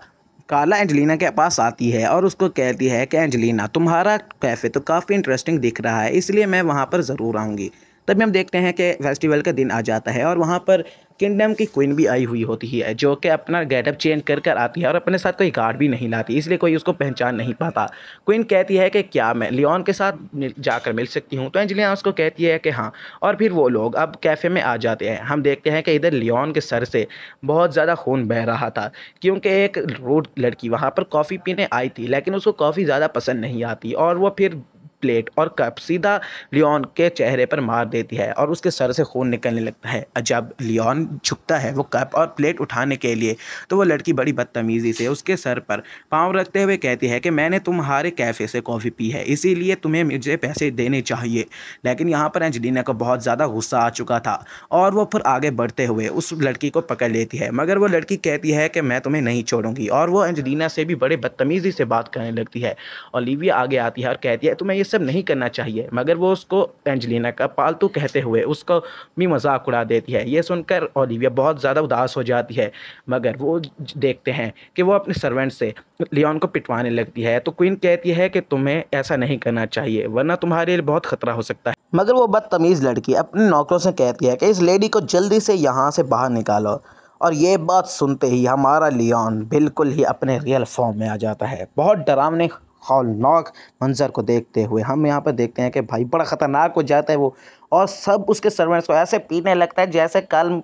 कार्ला एंजेलिना के पास आती है और उसको कहती है कि एंजेलिना तुम्हारा कैफ़े तो काफ़ी इंटरेस्टिंग दिख रहा है, इसलिए मैं वहाँ पर ज़रूर आऊँगी। तभी हम देखते हैं कि फेस्टिवल का दिन आ जाता है और वहाँ पर किंगडम की क्वीन भी आई हुई होती है, जो कि अपना गेटअप चेंज कर आती है और अपने साथ कोई गार्ड भी नहीं लाती, इसलिए कोई उसको पहचान नहीं पाता। क्वीन कहती है कि क्या मैं लियोन के साथ जाकर मिल सकती हूँ, तो एंजेलिना उसको कहती है कि हाँ। और फिर वो लोग अब कैफ़े में आ जाते हैं। हम देखते हैं कि इधर लियोन के सर से बहुत ज़्यादा खून बह रहा था, क्योंकि एक रूड लड़की वहाँ पर कॉफ़ी पीने आई थी, लेकिन उसको कॉफ़ी ज़्यादा पसंद नहीं आती और वो फिर प्लेट और कप सीधा लियोन के चेहरे पर मार देती है और उसके सर से खून निकलने लगता है। जब लियोन झुकता है वो कप और प्लेट उठाने के लिए, तो वो लड़की बड़ी बदतमीज़ी से उसके सर पर पाँव रखते हुए कहती है कि मैंने तुम्हारे कैफ़े से कॉफ़ी पी है, इसीलिए तुम्हें मुझे पैसे देने चाहिए। लेकिन यहाँ पर एंजेलिना को बहुत ज़्यादा गुस्सा आ चुका था और वो फिर आगे बढ़ते हुए उस लड़की को पकड़ लेती है, मगर वो लड़की कहती है कि मैं तुम्हें नहीं छोड़ूंगी और वो एंजेलिना से भी बड़े बदतमीज़ी से बात करने लगती है। ओलिविया आगे आती है और कहती है तुम्हें ये सब नहीं करना चाहिए, मगर वो उसको एंजेलिना का पालतू कहते हुए उसको भी मजाक उड़ा देती है। ये सुनकर ओलिविया बहुत ज़्यादा उदास हो जाती है, मगर वो देखते हैं कि वो अपने सर्वेंट से लियोन को पिटवाने लगती है। तो क्वीन कहती है कि तुम्हें ऐसा नहीं करना चाहिए वरना तुम्हारे लिए बहुत खतरा हो सकता है। मगर वो बदतमीज़ लड़की अपने नौकरों से कहती है कि इस लेडी को जल्दी से यहाँ से बाहर निकालो। और ये बात सुनते ही हमारा लियोन बिल्कुल ही अपने रियल फॉर्म में आ जाता है। बहुत डरावने खौफनाक मंजर को देखते हुए हम यहाँ पर देखते हैं कि भाई बड़ा ख़तरनाक हो जाता है वो, और सब उसके सर्वेंट्स को ऐसे पीटने लगता है जैसे कल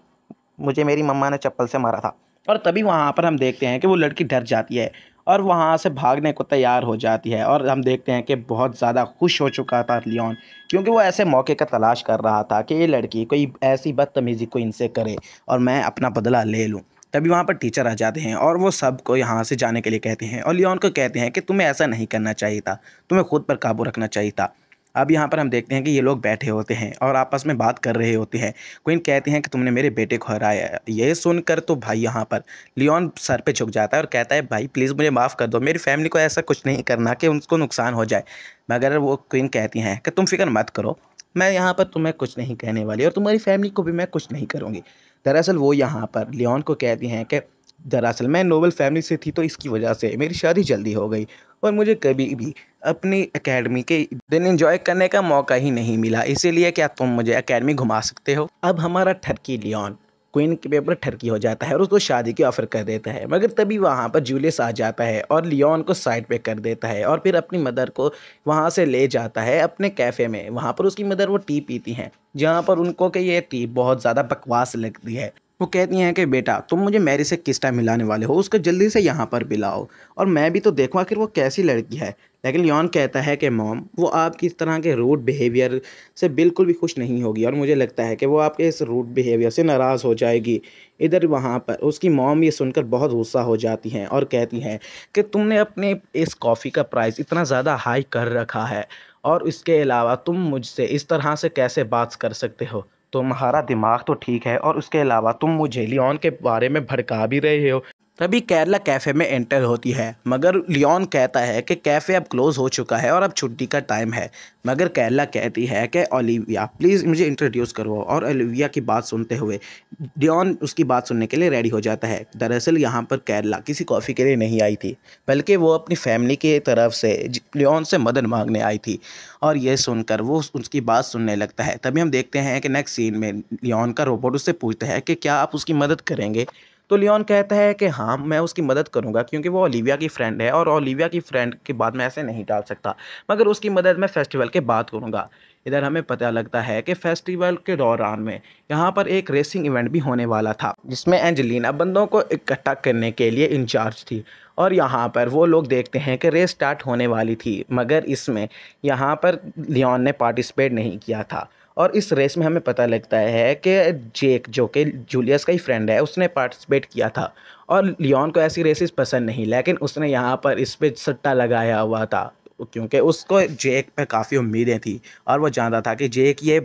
मुझे मेरी मम्मा ने चप्पल से मारा था। और तभी वहाँ पर हम देखते हैं कि वो लड़की डर जाती है और वहाँ से भागने को तैयार हो जाती है। और हम देखते हैं कि बहुत ज़्यादा खुश हो चुका था लियोन, क्योंकि वो ऐसे मौके का तलाश कर रहा था कि ये लड़की कोई ऐसी बदतमीज़ी को इनसे करे और मैं अपना बदला ले लूँ। तभी वहाँ पर टीचर आ जाते हैं और वो सबको यहाँ से जाने के लिए कहते हैं और लियोन को कहते हैं कि तुम्हें ऐसा नहीं करना चाहिए था, तुम्हें खुद पर काबू रखना चाहिए था। अब यहाँ पर हम देखते हैं कि ये लोग बैठे होते हैं और आपस में बात कर रहे होते हैं। क्वीन कहती हैं कि तुमने मेरे बेटे को हराया है। ये सुनकर तो भाई यहाँ पर लियोन सर पे झुक जाता है और कहता है भाई प्लीज़ मुझे माफ़ कर दो, मेरी फैमिली को ऐसा कुछ नहीं करना कि उनको नुकसान हो जाए। मगर वो क्वीन कहती हैं कि तुम फिक्र मत करो, मैं यहाँ पर तुम्हें कुछ नहीं कहने वाली और तुम्हारी फैमिली को भी मैं कुछ नहीं करूँगी। दरअसल वो यहाँ पर लियोन को कहती हैं कि दरअसल मैं नोबल फैमिली से थी तो इसकी वजह से मेरी शादी जल्दी हो गई और मुझे कभी भी अपनी एकेडमी के दिन एंजॉय करने का मौका ही नहीं मिला, इसीलिए क्या तुम मुझे एकेडमी घुमा सकते हो। अब हमारा ठरकी लियोन क्वीन के पेपर ठरकी हो जाता है और उसको शादी की ऑफ़र कर देता है, मगर तभी वहाँ पर जूलियस आ जाता है और लियोन को साइड पे कर देता है और फिर अपनी मदर को वहाँ से ले जाता है अपने कैफ़े में। वहाँ पर उसकी मदर वो टी पीती हैं, जहाँ पर उनको कि ये टी बहुत ज़्यादा बकवास लगती है। वो कहती हैं कि बेटा तुम मुझे मैरी से किस टाइम मिलाने वाले हो, उसको जल्दी से यहाँ पर बुलाओ और मैं भी तो देखूँ आखिर वो कैसी लड़की है। लेकिन लियोन कहता है कि मॉम वो आपकी इस तरह के रूड बिहेवियर से बिल्कुल भी खुश नहीं होगी और मुझे लगता है कि वो आपके इस रूड बिहेवियर से नाराज़ हो जाएगी। इधर वहाँ पर उसकी मॉम ये सुनकर बहुत गुस्सा हो जाती हैं और कहती हैं कि तुमने अपने इस कॉफ़ी का प्राइस इतना ज़्यादा हाई कर रखा है और इसके अलावा तुम मुझसे इस तरह से कैसे बात कर सकते हो, तुम्हारा दिमाग तो ठीक है और उसके अलावा तुम मुझे लियोन के बारे में भड़का भी रहे हो। तभी कैरला कैफ़े में एंटर होती है, मगर लियोन कहता है कि कैफ़े अब क्लोज़ हो चुका है और अब छुट्टी का टाइम है। मगर कैरला कहती है कि ओलिविया प्लीज़ मुझे इंट्रोड्यूस करो, और ओलिविया की बात सुनते हुए लियोन उसकी बात सुनने के लिए रेडी हो जाता है। दरअसल यहाँ पर कैरला किसी कॉफ़ी के लिए नहीं आई थी, बल्कि वो अपनी फैमिली की तरफ से लियोन से मदद मांगने आई थी। और ये सुनकर वो उसकी बात सुनने लगता है। तभी हम देखते हैं कि नेक्स्ट सीन में लियोन का रोबोट उससे पूछता है कि क्या आप उसकी मदद करेंगे। तो लियोन कहता है कि हाँ मैं उसकी मदद करूंगा, क्योंकि वो ओलिविया की फ्रेंड है और ओलिविया की फ्रेंड के बाद मैं ऐसे नहीं डाल सकता, मगर उसकी मदद मैं फेस्टिवल के बाद करूंगा। इधर हमें पता लगता है कि फेस्टिवल के दौरान में यहाँ पर एक रेसिंग इवेंट भी होने वाला था, जिसमें एंजेलिना बंदों को इकट्ठा करने के लिए इंचार्ज थी। और यहाँ पर वो लोग देखते हैं कि रेस स्टार्ट होने वाली थी, मगर इसमें यहाँ पर लियोन ने पार्टिसिपेट नहीं किया था। और इस रेस में हमें पता लगता है कि जेक जो कि जूलियस का ही फ्रेंड है उसने पार्टिसिपेट किया था और लियोन को ऐसी रेसेस पसंद नहीं, लेकिन उसने यहाँ पर इस पे सट्टा लगाया हुआ था, क्योंकि उसको जेक पे काफ़ी उम्मीदें थी और वो जानता था कि जेक ये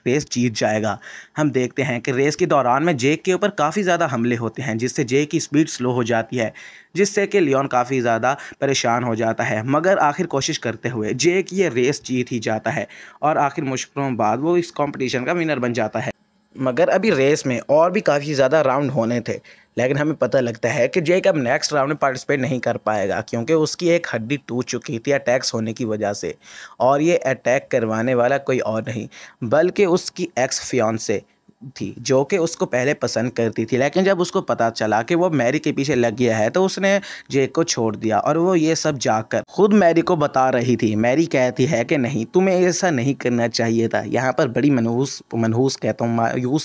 रेस जीत जाएगा। हम देखते हैं कि रेस के दौरान में जेक के ऊपर काफ़ी ज़्यादा हमले होते हैं, जिससे जेक की स्पीड स्लो हो जाती है, जिससे कि लियोन काफ़ी ज़्यादा परेशान हो जाता है। मगर आखिर कोशिश करते हुए जेक ये रेस जीत ही जाता है और आखिर मुश्किलों बाद वो इस कॉम्पिटिशन का विनर बन जाता है। मगर अभी रेस में और भी काफ़ी ज़्यादा राउंड होने थे, लेकिन हमें पता लगता है कि जेक अब नेक्स्ट राउंड में पार्टिसिपेट नहीं कर पाएगा, क्योंकि उसकी एक हड्डी टूट चुकी थी अटैक्स होने की वजह से। और ये अटैक करवाने वाला कोई और नहीं बल्कि उसकी एक्स फियांसे थी, जो कि उसको पहले पसंद करती थी, लेकिन जब उसको पता चला कि वो मैरी के पीछे लग गया है तो उसने जेक को छोड़ दिया। और वो ये सब जाकर खुद मैरी को बता रही थी। मैरी कहती है कि नहीं तुम्हें ऐसा नहीं करना चाहिए था। यहाँ पर बड़ी मनहूस कहता हूँ,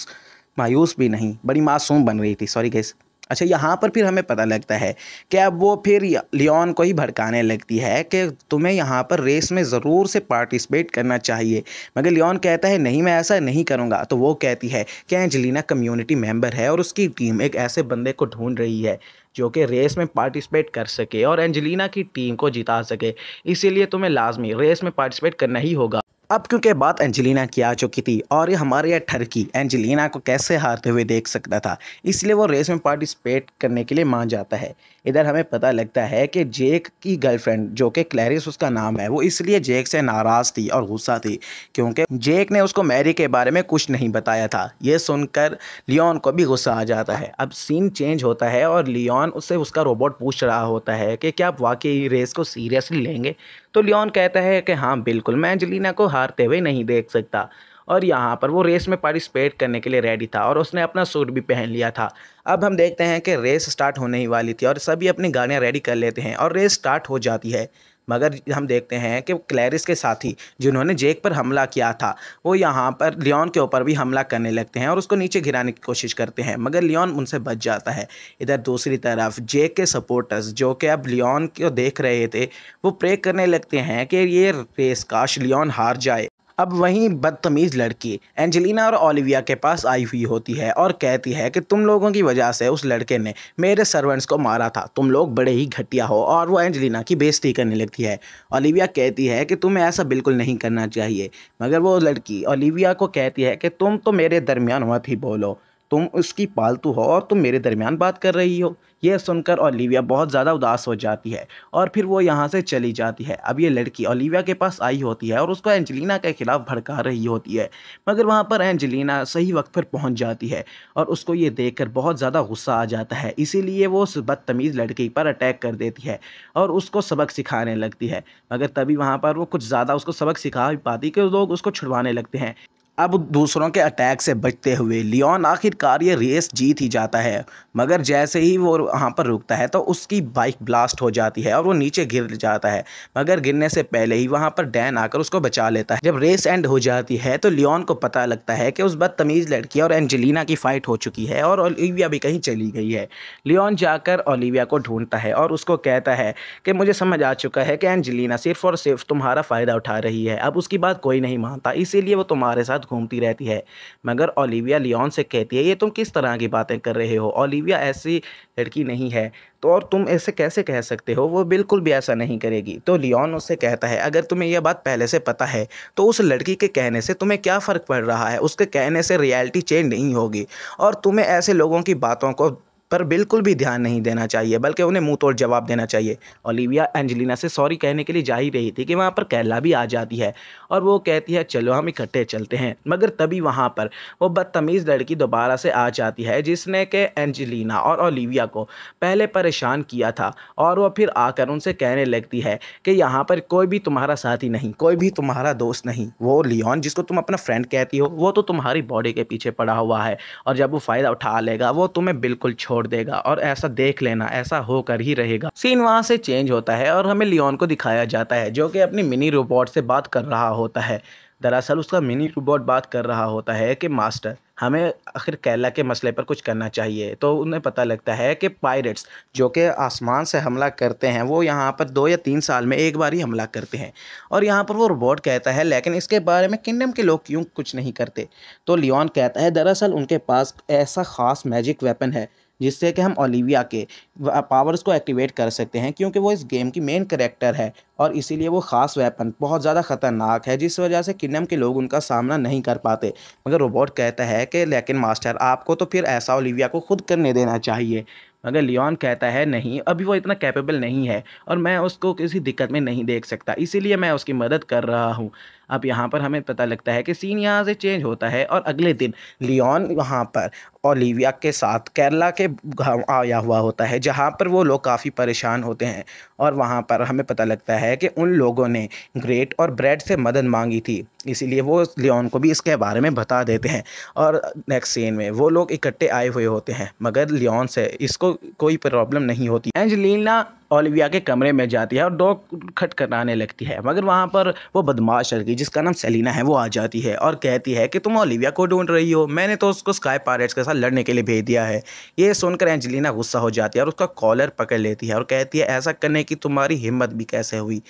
मायूस भी नहीं, बड़ी मासूम बन रही थी, सॉरी गाइस। अच्छा, यहाँ पर फिर हमें पता लगता है कि अब वो फिर लियोन को ही भड़काने लगती है कि तुम्हें यहाँ पर रेस में ज़रूर से पार्टिसिपेट करना चाहिए। मगर लियोन कहता है नहीं, मैं ऐसा नहीं करूँगा। तो वो कहती है कि एंजेलिना कम्युनिटी मेंबर है और उसकी टीम एक ऐसे बंदे को ढूंढ रही है जो कि रेस में पार्टिसिपेट कर सके और एंजेलिना की टीम को जिता सके। इसीलिए तुम्हें लाजमी रेस में पार्टिसिपेट करना ही होगा। अब क्योंकि बात एंजेलिना की आ चुकी थी और ये हमारे यह ठरकी एंजेलिना को कैसे हारते हुए देख सकता था, इसलिए वो रेस में पार्टिसिपेट करने के लिए मान जाता है। इधर हमें पता लगता है कि जेक की गर्लफ्रेंड जो कि क्लैरिस उसका नाम है, वो इसलिए जेक से नाराज़ थी और गुस्सा थी क्योंकि जेक ने उसको मैरी के बारे में कुछ नहीं बताया था। ये सुनकर लियोन को भी गुस्सा आ जाता है। अब सीन चेंज होता है और लियोन उससे उसका रोबोट पूछ रहा होता है कि क्या आप वाकई रेस को सीरियसली लेंगे। तो लियोन कहता है कि हाँ बिल्कुल, मैं एंजेलिना को हारते हुए नहीं देख सकता। और यहाँ पर वो रेस में पार्टिसिपेट करने के लिए रेडी था और उसने अपना सूट भी पहन लिया था। अब हम देखते हैं कि रेस स्टार्ट होने ही वाली थी और सभी अपनी गाड़ियाँ रेडी कर लेते हैं और रेस स्टार्ट हो जाती है। मगर हम देखते हैं कि क्लैरिस के साथी जिन्होंने जेक पर हमला किया था, वो यहाँ पर लियोन के ऊपर भी हमला करने लगते हैं और उसको नीचे गिराने की कोशिश करते हैं, मगर लियोन उनसे बच जाता है। इधर दूसरी तरफ जेक के सपोर्टर्स जो कि अब लियोन को देख रहे थे, वो प्रे करने लगते हैं कि ये रेस काश लियोन हार जाए। अब वहीं बदतमीज़ लड़की एंजेलिना और ओलिविया के पास आई हुई होती है और कहती है कि तुम लोगों की वजह से उस लड़के ने मेरे सर्वेंट्स को मारा था, तुम लोग बड़े ही घटिया हो। और वो एंजेलिना की बेइज्जती करने लगती है। ओलिविया कहती है कि तुम्हें ऐसा बिल्कुल नहीं करना चाहिए, मगर वो लड़की ओलिविया को कहती है कि तुम तो मेरे दरमियान मत ही बोलो, तुम उसकी पालतू हो और तुम मेरे दरमियान बात कर रही हो। यह सुनकर ओलिविया बहुत ज़्यादा उदास हो जाती है और फिर वो यहाँ से चली जाती है। अब ये लड़की ओलिविया के पास आई होती है और उसको एंजेलिना के खिलाफ भड़का रही होती है, मगर वहाँ पर एंजेलिना सही वक्त पर पहुँच जाती है और उसको ये देखकर बहुत ज़्यादा गुस्सा आ जाता है। इसीलिए वो उस बदतमीज़ लड़की पर अटैक कर देती है और उसको सबक सिखाने लगती है। मगर तभी वहाँ पर वो कुछ ज़्यादा उसको सबक सिखा भी पाती कि लोग उसको छुड़वाने लगते हैं। अब दूसरों के अटैक से बचते हुए लियोन आखिरकार ये रेस जीत ही जाता है, मगर जैसे ही वो वहाँ पर रुकता है तो उसकी बाइक ब्लास्ट हो जाती है और वो नीचे गिर जाता है। मगर गिरने से पहले ही वहाँ पर डैन आकर उसको बचा लेता है। जब रेस एंड हो जाती है तो लियोन को पता लगता है कि उस बदतमीज़ लड़की और एंजेलिना की फ़ाइट हो चुकी है और ओलिविया भी कहीं चली गई है। लियोन जाकर ओलिविया को ढूंढता है और उसको कहता है कि मुझे समझ आ चुका है कि एंजेलिना सिर्फ और सिर्फ तुम्हारा फ़ायदा उठा रही है, अब उसकी बात कोई नहीं मानता, इसीलिए वो तुम्हारे साथ घूमती रहती है। मगर ओलिविया लियोन से कहती है ये तुम किस तरह की बातें कर रहे हो, ओलिविया ऐसी लड़की नहीं है, तो और तुम ऐसे कैसे कह सकते हो, वो बिल्कुल भी ऐसा नहीं करेगी। तो लियोन उससे कहता है अगर तुम्हें यह बात पहले से पता है तो उस लड़की के कहने से तुम्हें क्या फ़र्क पड़ रहा है, उसके कहने से रियलिटी चेंज नहीं होगी और तुम्हें ऐसे लोगों की बातों को पर बिल्कुल भी ध्यान नहीं देना चाहिए, बल्कि उन्हें मुंह तोड़ जवाब देना चाहिए। ओलिविया एंजेलिना से सॉरी कहने के लिए जा ही रही थी कि वहाँ पर कैला भी आ जाती है और वो कहती है चलो हम इकट्ठे चलते हैं। मगर तभी वहाँ पर वो बदतमीज़ लड़की दोबारा से आ जाती है जिसने कि एंजेलिना और ओलिविया को पहले परेशान किया था और वो फिर आकर उनसे कहने लगती है कि यहाँ पर कोई भी तुम्हारा साथी नहीं, कोई भी तुम्हारा दोस्त नहीं। वो लियोन जिसको तुम अपना फ्रेंड कहती हो वो तो तुम्हारी बॉडी के पीछे पड़ा हुआ है और जब वो फ़ायदा उठा लेगा वो तुम्हें बिल्कुल छोड़ देगा और ऐसा देख लेना, ऐसा होकर ही रहेगा। सीन वहां से चेंज होता है और हमें लियोन को दिखाया जाता है जो कि अपनी मिनी रोबोट से बात कर रहा होता है। दरअसल उसका मिनी रोबोट बात कर रहा होता है कि मास्टर हमें आखिर कैला के मसले पर कुछ करना चाहिए। तो उन्हें पता लगता है कि पायरेट्स जो कि आसमान से हमला करते हैं वो यहाँ पर 2 या 3 साल में एक बार ही हमला करते हैं और यहाँ पर वो रोबोट कहता है लेकिन इसके बारे में किंगडम के लोग क्यों कुछ नहीं करते। तो लियोन कहता है दरअसल उनके पास ऐसा ख़ास मैजिक वेपन है जिससे कि हम ओलिविया के पावर्स को एक्टिवेट कर सकते हैं, क्योंकि वो इस गेम की मेन कैरेक्टर है और इसीलिए वो ख़ास वेपन बहुत ज़्यादा ख़तरनाक है जिस वजह से किंगडम के लोग उनका सामना नहीं कर पाते। मगर रोबोट कहता है कि लेकिन मास्टर आपको तो फिर ऐसा ओलिविया को खुद करने देना चाहिए। मगर लियोन कहता है नहीं, अभी वो इतना कैपेबल नहीं है और मैं उसको किसी दिक्कत में नहीं देख सकता, इसीलिए मैं उसकी मदद कर रहा हूँ। अब यहाँ पर हमें पता लगता है कि सीन यहाँ से चेंज होता है और अगले दिन लियोन वहाँ पर ओलिविया के साथ केरला के गाँव आया हुआ होता है जहाँ पर वो लोग काफ़ी परेशान होते हैं और वहाँ पर हमें पता लगता है कि उन लोगों ने ग्रेट और ब्रेड से मदद मांगी थी, इसीलिए वो लियोन को भी इसके बारे में बता देते हैं। और नेक्स्ट सीन में वो लोग इकट्ठे आए हुए होते हैं मगर लियोन से इसको कोई प्रॉब्लम नहीं होती। एंजेलिना ओलिविया के कमरे में जाती है और डोर खटखटाने लगती है, मगर वहाँ पर वो बदमाश लड़की जिसका नाम सेलिना है वो आ जाती है और कहती है कि तुम ओलिविया को ढूंढ रही हो, मैंने तो उसको स्काई पायरेट्स के साथ लड़ने के लिए भेज दिया है। ये सुनकर एंजेलिना गुस्सा हो जाती है और उसका कॉलर पकड़ लेती है और कहती है ऐसा करने की तुम्हारी हिम्मत भी कैसे हुई।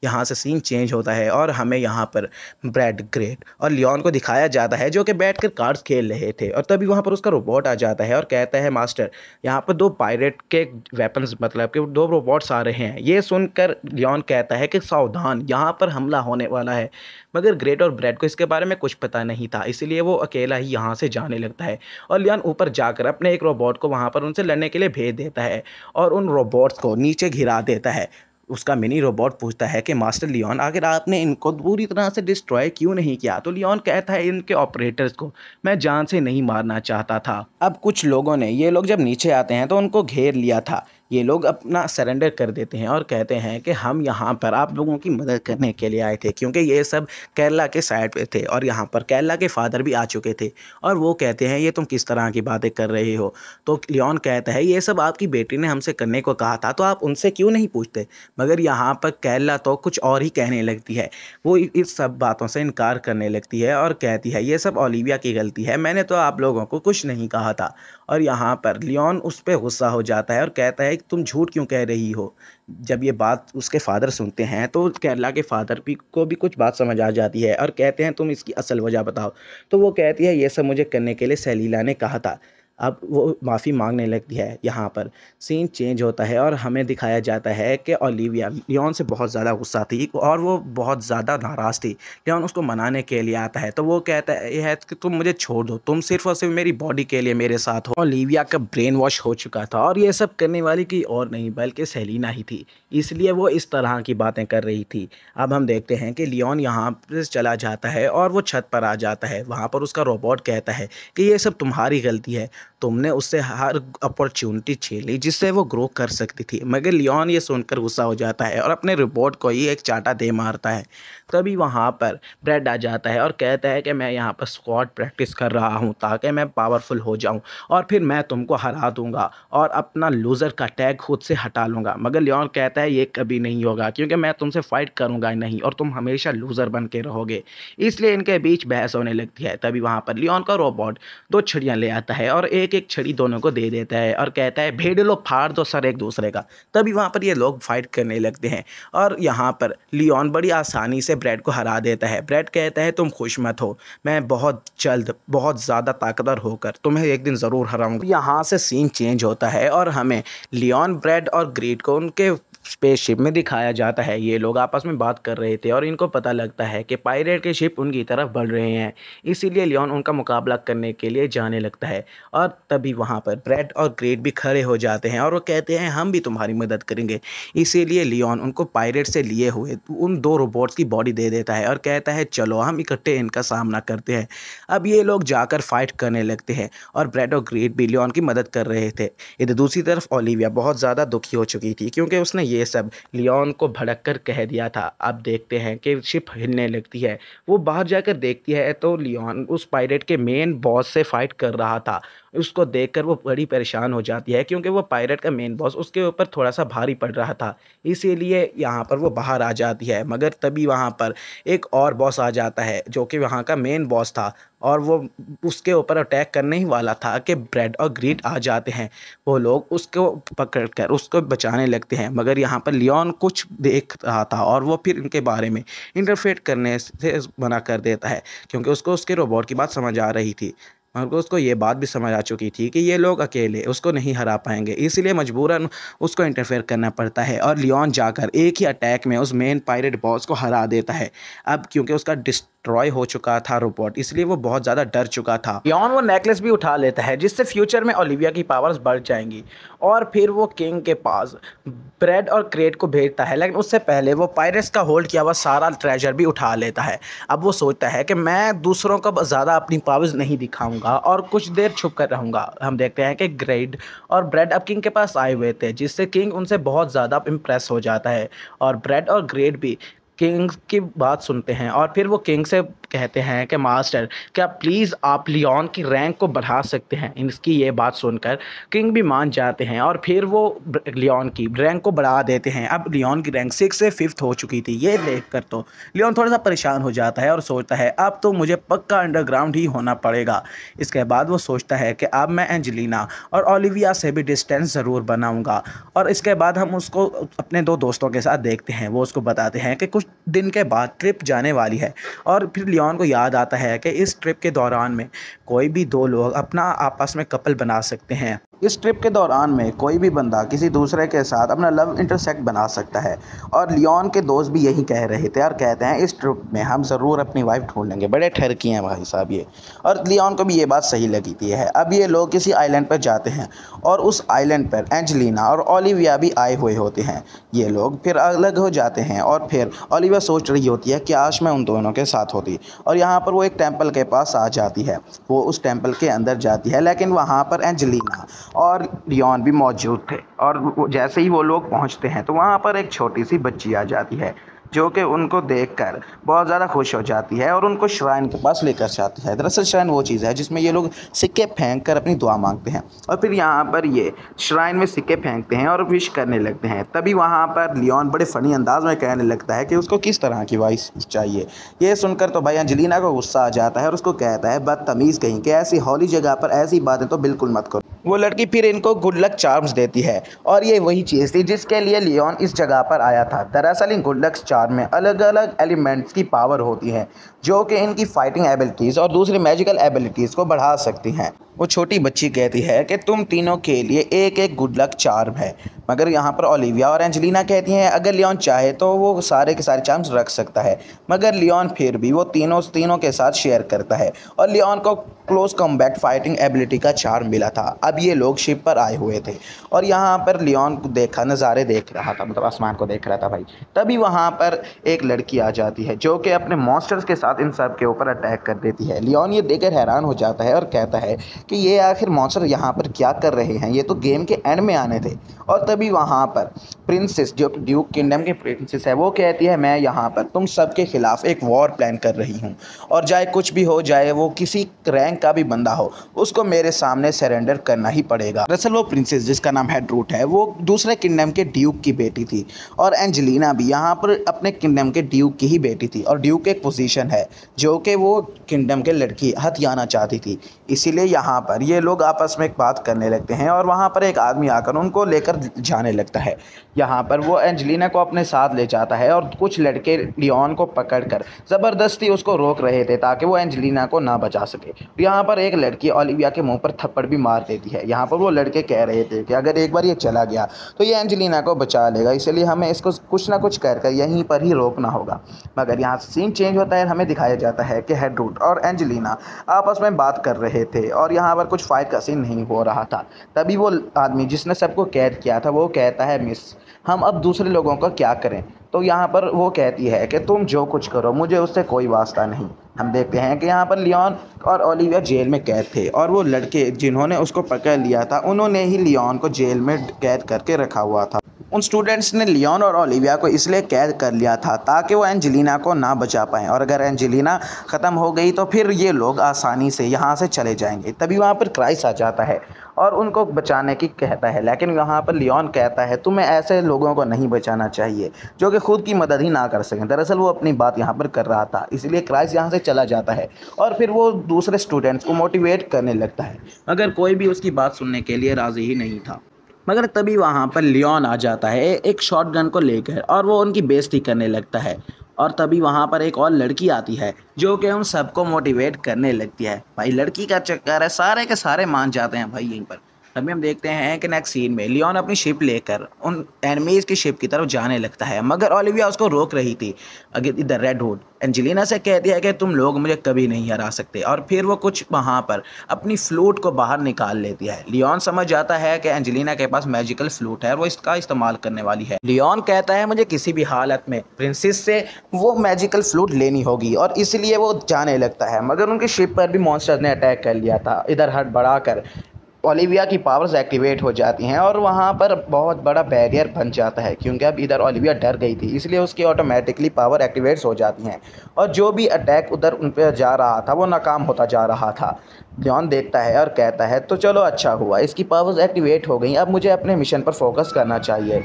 यहाँ से सीन चेंज होता है और हमें यहाँ पर ब्रैड, ग्रेट और लियोन को दिखाया जाता है जो कि बैठकर कार्ड्स खेल रहे थे, और तभी वहाँ पर उसका रोबोट आ जाता है और कहता है मास्टर यहाँ पर 2 पायरेट के वेपन्स मतलब कि 2 रोबोट्स आ रहे हैं। ये सुनकर लियोन कहता है कि सावधान, यहाँ पर हमला होने वाला है। मगर ग्रेट और ब्रैड को इसके बारे में कुछ पता नहीं था, इसलिए वो अकेला ही यहाँ से जाने लगता है और लियोन ऊपर जाकर अपने एक रोबोट को वहाँ पर उनसे लड़ने के लिए भेज देता है और उन रोबोट्स को नीचे गिरा देता है। उसका मिनी रोबोट पूछता है कि मास्टर लियोन, आखिर आपने इनको पूरी तरह से डिस्ट्रॉय क्यों नहीं किया? तो लियोन कहता है इनके ऑपरेटर्स को मैं जान से नहीं मारना चाहता था। अब कुछ लोगों ने, ये लोग जब नीचे आते हैं तो उनको घेर लिया था। ये लोग अपना सरेंडर कर देते हैं और कहते हैं कि हम यहाँ पर आप लोगों की मदद करने के लिए आए थे, क्योंकि ये सब केरला के साइड पे थे और यहाँ पर केरला के फादर भी आ चुके थे। और वो कहते हैं ये तुम किस तरह की बातें कर रहे हो? तो लियोन कहता है ये सब आपकी बेटी ने हमसे करने को कहा था, तो आप उनसे क्यों नहीं पूछते? मगर यहाँ पर केरला तो कुछ और ही कहने लगती है। वो इस सब बातों से इनकार करने लगती है और कहती है ये सब ओलिविया की गलती है, मैंने तो आप लोगों को कुछ नहीं कहा था। और यहाँ पर लियोन उस पर गुस्सा हो जाता है और कहता है तुम झूठ क्यों कह रही हो? जब ये बात उसके फादर सुनते हैं तो केरला के फादर को भी कुछ बात समझ आ जाती है और कहते हैं तुम इसकी असल वजह बताओ। तो वो कहती है ये सब मुझे करने के लिए सेलिना ने कहा था। अब वो माफ़ी मांगने लगती है। यहाँ पर सीन चेंज होता है और हमें दिखाया जाता है कि ओलिविया लियोन से बहुत ज़्यादा गुस्सा थी और वो बहुत ज़्यादा नाराज़ थी। लियोन उसको मनाने के लिए आता है तो वो कहता है कि तुम मुझे छोड़ दो, तुम सिर्फ और सिर्फ मेरी बॉडी के लिए मेरे साथ हो। ओलिविया का ब्रेन वॉश हो चुका था और ये सब करने वाली कोई और नहीं बल्कि सेलिना ही थी, इसलिए वो इस तरह की बातें कर रही थी। अब हम देखते हैं कि लियोन यहाँ पर चला जाता है और वो छत पर आ जाता है। वहाँ पर उसका रोबोट कहता है कि ये सब तुम्हारी गलती है, तुमने उससे हर अपॉर्चुनिटी छीन ली जिससे वो ग्रो कर सकती थी। मगर लियोन ये सुनकर गुस्सा हो जाता है और अपने रोबोट को ही एक चाटा दे मारता है। तभी वहाँ पर ब्रैड आ जाता है और कहता है कि मैं यहाँ पर स्क्वाड प्रैक्टिस कर रहा हूँ ताकि मैं पावरफुल हो जाऊँ और फिर मैं तुमको हरा दूंगा और अपना लूज़र का टैग खुद से हटा लूँगा। मगर लियोन कहता है ये कभी नहीं होगा, क्योंकि मैं तुमसे फाइट करूँगा नहीं और तुम हमेशा लूज़र बन के रहोगे। इसलिए इनके बीच बहस होने लगती है। तभी वहाँ पर लियोन का रोबोट 2 छड़ियाँ ले आता है और एक एक छड़ी दोनों को दे देता है और कहता है भेड़ लो, फाड़ दो सर एक दूसरे का। तभी वहाँ पर ये लोग फाइट करने लगते हैं और यहाँ पर लियोन बड़ी आसानी से ब्रैड को हरा देता है। ब्रैड कहता है तुम खुश मत हो, मैं बहुत जल्द बहुत ज़्यादा ताकतवर होकर तुम्हें एक दिन ज़रूर हराऊंगा। यहाँ से सीन चेंज होता है और हमें लियोन, ब्रैड और ग्रेट को उनके स्पेसशिप में दिखाया जाता है। ये लोग आपस में बात कर रहे थे और इनको पता लगता है कि पायरेट के शिप उनकी तरफ बढ़ रहे हैं, इसीलिए लियोन उनका मुकाबला करने के लिए जाने लगता है। और तभी वहाँ पर ब्रैड और ग्रेट भी खड़े हो जाते हैं और वो कहते हैं हम भी तुम्हारी मदद करेंगे। इसीलिए लियोन उनको पायरेट से लिए हुए उन 2 रोबोट्स की बॉडी दे देता है और कहता है चलो हम इकट्ठे इनका सामना करते हैं। अब ये लोग जाकर फाइट करने लगते हैं और ब्रैड और ग्रेट भी लियोन की मदद कर रहे थे। इधर दूसरी तरफ ओलिविया बहुत ज़्यादा दुखी हो चुकी थी क्योंकि उसने ये सब लियोन को भड़क कर कह दिया था। अब देखते हैं कि शिप हिलने लगती है। वो बाहर जाकर देखती है तो लियोन उस पायरेट के मेन बॉस से फाइट कर रहा था। उसको देखकर वो बड़ी परेशान हो जाती है क्योंकि वो पायरेट का मेन बॉस उसके ऊपर थोड़ा सा भारी पड़ रहा था, इसीलिए यहाँ पर वो बाहर आ जाती है। मगर तभी वहाँ पर एक और बॉस आ जाता है जो कि वहाँ का मेन बॉस था और वो उसके ऊपर अटैक करने ही वाला था कि ब्रैड और ग्रेट आ जाते हैं। वो लोग उसको पकड़कर उसको बचाने लगते हैं, मगर यहाँ पर लियोन कुछ देख रहा था और वो फिर इनके बारे में इंटरफेयर करने से मना कर देता है क्योंकि उसको उसके रोबोट की बात समझ आ रही थी। मगर उसको ये बात भी समझ आ चुकी थी कि ये लोग अकेले उसको नहीं हरा पाएंगे, इसलिए मजबूरन उसको इंटरफेयर करना पड़ता है और लियोन जाकर एक ही अटैक में उस मेन पायरेट बॉस को हरा देता है। अब क्योंकि उसका डिस्ट्रॉय हो चुका था रोबोट, इसलिए वो बहुत ज़्यादा डर चुका था। लियोन वो नेकलेस भी उठा लेता है जिससे फ्यूचर में ओलिविया की पावर्स बढ़ जाएंगी और फिर वो किंग के पास ब्रैड और ग्रेट को भेजता है, लेकिन उससे पहले वो पायरेट्स का होल्ड किया हुआ सारा ट्रेजर भी उठा लेता है। अब वो सोचता है कि मैं दूसरों को ज़्यादा अपनी पावर्स नहीं दिखाऊंगा और कुछ देर छुप कर रहूँगा। हम देखते हैं कि ग्रेट और ब्रैड अब किंग के पास आए हुए थे जिससे किंग उनसे बहुत ज़्यादा इम्प्रेस हो जाता है और ब्रैड और ग्रेट भी किंग की बात सुनते हैं और फिर वो किंग से कहते हैं कि मास्टर, क्या प्लीज़ आप लियोन की रैंक को बढ़ा सकते हैं। इसकी ये बात सुनकर किंग भी मान जाते हैं और फिर वो लियोन की रैंक को बढ़ा देते हैं। अब लियोन की रैंक 6 से 5th हो चुकी थी। ये देखकर तो लियोन थोड़ा सा परेशान हो जाता है और सोचता है अब तो मुझे पक्का अंडरग्राउंड ही होना पड़ेगा। इसके बाद वो सोचता है कि अब मैं एंजेलिना और ओलिविया से भी डिस्टेंस ज़रूर बनाऊंगा। और इसके बाद हम उसको अपने दो दोस्तों के साथ देखते हैं। वो उसको बताते हैं कि कुछ दिन के बाद ट्रिप जाने वाली है और फिर लियोन को याद आता है कि इस ट्रिप के दौरान में कोई भी दो लोग अपना आपस में कपल बना सकते हैं। इस ट्रिप के दौरान में कोई भी बंदा किसी दूसरे के साथ अपना लव इंटरसेक्ट बना सकता है और लियोन के दोस्त भी यही कह रहे थे और कहते हैं इस ट्रिप में हम ज़रूर अपनी वाइफ ढूंढ लेंगे। बड़े ठरकी हैं भाई साहब ये। और लियोन को भी ये बात सही लगी थी है। अब ये लोग किसी आइलैंड पर जाते हैं और उस आइलैंड पर एंजेलिना और ओलिविया भी आए हुए होते हैं। ये लोग फिर अलग हो जाते हैं और फिर ओलिविया सोच रही होती है कि आज मैं उन दोनों के साथ होती। और यहाँ पर वो एक टेम्पल के पास आ जाती है। वो उस टेम्पल के अंदर जाती है लेकिन वहाँ पर एंजेलिना और लियोन भी मौजूद थे। और जैसे ही वो लोग पहुँचते हैं तो वहाँ पर एक छोटी सी बच्ची आ जाती है जो कि उनको देखकर बहुत ज़्यादा खुश हो जाती है और उनको श्राइन के पास लेकर जाती है। दरअसल श्राइन वो चीज़ है जिसमें ये लोग सिक्के फेंक कर अपनी दुआ मांगते हैं और फिर यहाँ पर ये श्राइन में सिक्के फेंकते हैं और विश करने लगते हैं। तभी वहाँ पर लियोन बड़े फ़नी अंदाज में कहने लगता है कि उसको किस तरह की वाइफ चाहिए। ये सुनकर तो भाई एंजेलिना को गुस्सा आ जाता है और उसको कहता है बदतमीज़ कहीं कि ऐसी हौली जगह पर ऐसी बातें तो बिल्कुल मत करो। वो लड़की फिर इनको गुड लक चार्म्स देती है और ये वही चीज़ थी जिसके लिए लियोन इस जगह पर आया था। दरअसल इन गुड लक चार्म में अलग अलग एलिमेंट्स की पावर होती है जो कि इनकी फाइटिंग एबिलिटीज़ और दूसरी मैजिकल एबिलिटीज़ को बढ़ा सकती हैं। वो छोटी बच्ची कहती है कि तुम तीनों के लिए एक एक गुड लक चार्म है, मगर यहाँ पर ओलिविया और एंजेलिना कहती हैं अगर लियोन चाहे तो वो सारे के सारे चार्म्स रख सकता है। मगर लियोन फिर भी वो तीनों के साथ शेयर करता है और लियोन को क्लोज कॉम्बैट फाइटिंग एबिलिटी का चार्म मिला था। अब ये लोग शिप पर आए हुए थे और यहाँ पर लियोन को नज़ारे देख रहा था, मतलब आसमान को देख रहा था भाई। तभी वहाँ पर एक लड़की आ जाती है जो कि अपने मॉन्स्टर्स के साथ इन सब के ऊपर अटैक कर देती है। लियोन ये देखकर हैरान हो जाता है और कहता है कि ये आखिर मॉन्स्टर यहाँ पर क्या कर रहे हैं, ये तो गेम के एंड में आने थे। और तभी वहाँ पर प्रिंसेस जो ड्यूक किंगडम की प्रिंसेस है वो कहती है मैं यहाँ पर तुम सबके खिलाफ एक वॉर प्लान कर रही हूँ और चाहे कुछ भी हो जाए, वो किसी रैंक का भी बंदा हो, उसको मेरे सामने सरेंडर करना ही पड़ेगा। दरअसल वो प्रिंसेस जिसका नाम हेडरूट है वो दूसरे किंगडम के ड्यूक की बेटी थी और एंजेलिना भी यहाँ पर अपने किंगडम के ड्यूक की ही बेटी थी और ड्यूक एक पोजीशन है जो कि वो किंगडम के लड़की हथियाना चाहती थी। इसीलिए यहाँ पर ये लोग आपस में एक बात करने लगते हैं और वहाँ पर एक आदमी आकर उनको लेकर जाने लगता है। यहाँ पर वो एंजेलिना को अपने साथ ले जाता है और कुछ लड़के लियोन को पकड़कर ज़बरदस्ती उसको रोक रहे थे ताकि वो एंजेलिना को ना बचा सके। यहाँ पर एक लड़की ओलिविया के मुंह पर थप्पड़ भी मार देती है। यहाँ पर वो लड़के कह रहे थे कि अगर एक बार ये चला गया तो ये एंजेलिना को बचा लेगा, इसलिए हमें इसको कुछ ना कुछ कर यहीं पर ही रोकना होगा। मगर यहाँ सीन चेंज होता है, हमें दिखाया जाता है कि हेडरूट और एंजेलिना आपस में बात कर रहे थे और यहाँ पर कुछ फाइट का सीन नहीं हो रहा था। तभी वो आदमी जिसने सबको कैद किया था वो कहता है मिस, हम अब दूसरे लोगों का क्या करें। तो यहाँ पर वो कहती है कि तुम जो कुछ करो मुझे उससे कोई वास्ता नहीं। हम देखते हैं कि यहाँ पर लियोन और ओलिविया जेल में कैद थे और वो लड़के जिन्होंने उसको पकड़ लिया था उन्होंने ही लियोन को जेल में कैद करके रखा हुआ था। उन स्टूडेंट्स ने लियोन और ओलिविया को इसलिए कैद कर लिया था ताकि वो एंजेलिना को ना बचा पाएँ और अगर एंजेलिना ख़त्म हो गई तो फिर ये लोग आसानी से यहाँ से चले जाएंगे। तभी वहाँ पर क्राइस आ जाता है और उनको बचाने की कहता है, लेकिन यहाँ पर लियोन कहता है तुम्हें ऐसे लोगों को नहीं बचाना चाहिए जो कि खुद की मदद ही ना कर सकें। दरअसल वो अपनी बात यहाँ पर कर रहा था, इसलिए क्राइस यहाँ से चला जाता है और फिर वो दूसरे स्टूडेंट्स को मोटिवेट करने लगता है, मगर कोई भी उसकी बात सुनने के लिए राज़ी ही नहीं था। मगर तभी वहाँ पर लियोन आ जाता है एक शॉटगन को लेकर और वो उनकी बेइज्जती करने लगता है। और तभी वहाँ पर एक और लड़की आती है जो कि उन सबको मोटिवेट करने लगती है। भाई लड़की का चक्कर है, सारे के सारे मान जाते हैं भाई यहीं पर। तभी हम देखते हैं कि नेक्स्ट सीन में लियोन अपनी शिप लेकर उन एनिमीज़ की शिप की तरफ जाने लगता है, मगर ओलिविया उसको रोक रही थी। अगर इधर रेडवुड एंजेलिना से कहती है कि तुम लोग मुझे कभी नहीं हरा सकते और फिर वो कुछ वहाँ पर अपनी फ्लूट को बाहर निकाल लेती है। लियोन समझ जाता है कि एंजेलिना के पास मैजिकल फ्लूट है और वो इसका इस्तेमाल करने वाली है। लियोन कहता है मुझे किसी भी हालत में प्रिंसेस से वो मैजिकल फ्लूट लेनी होगी और इसलिए वो जाने लगता है, मगर उनकी शिप पर भी मॉन्स्टर्स ने अटैक कर लिया था। इधर हड़बड़ा कर ओलिविया की पावर्स एक्टिवेट हो जाती हैं और वहाँ पर बहुत बड़ा बैरियर बन जाता है, क्योंकि अब इधर ओलिविया डर गई थी, इसलिए उसकी ऑटोमेटिकली पावर एक्टिवेट्स हो जाती हैं और जो भी अटैक उधर उन पर जा रहा था वो नाकाम होता जा रहा था। लियोन देखता है और कहता है तो चलो अच्छा हुआ, इसकी पावर्स एक्टिवेट हो गई, अब मुझे अपने मिशन पर फोकस करना चाहिए।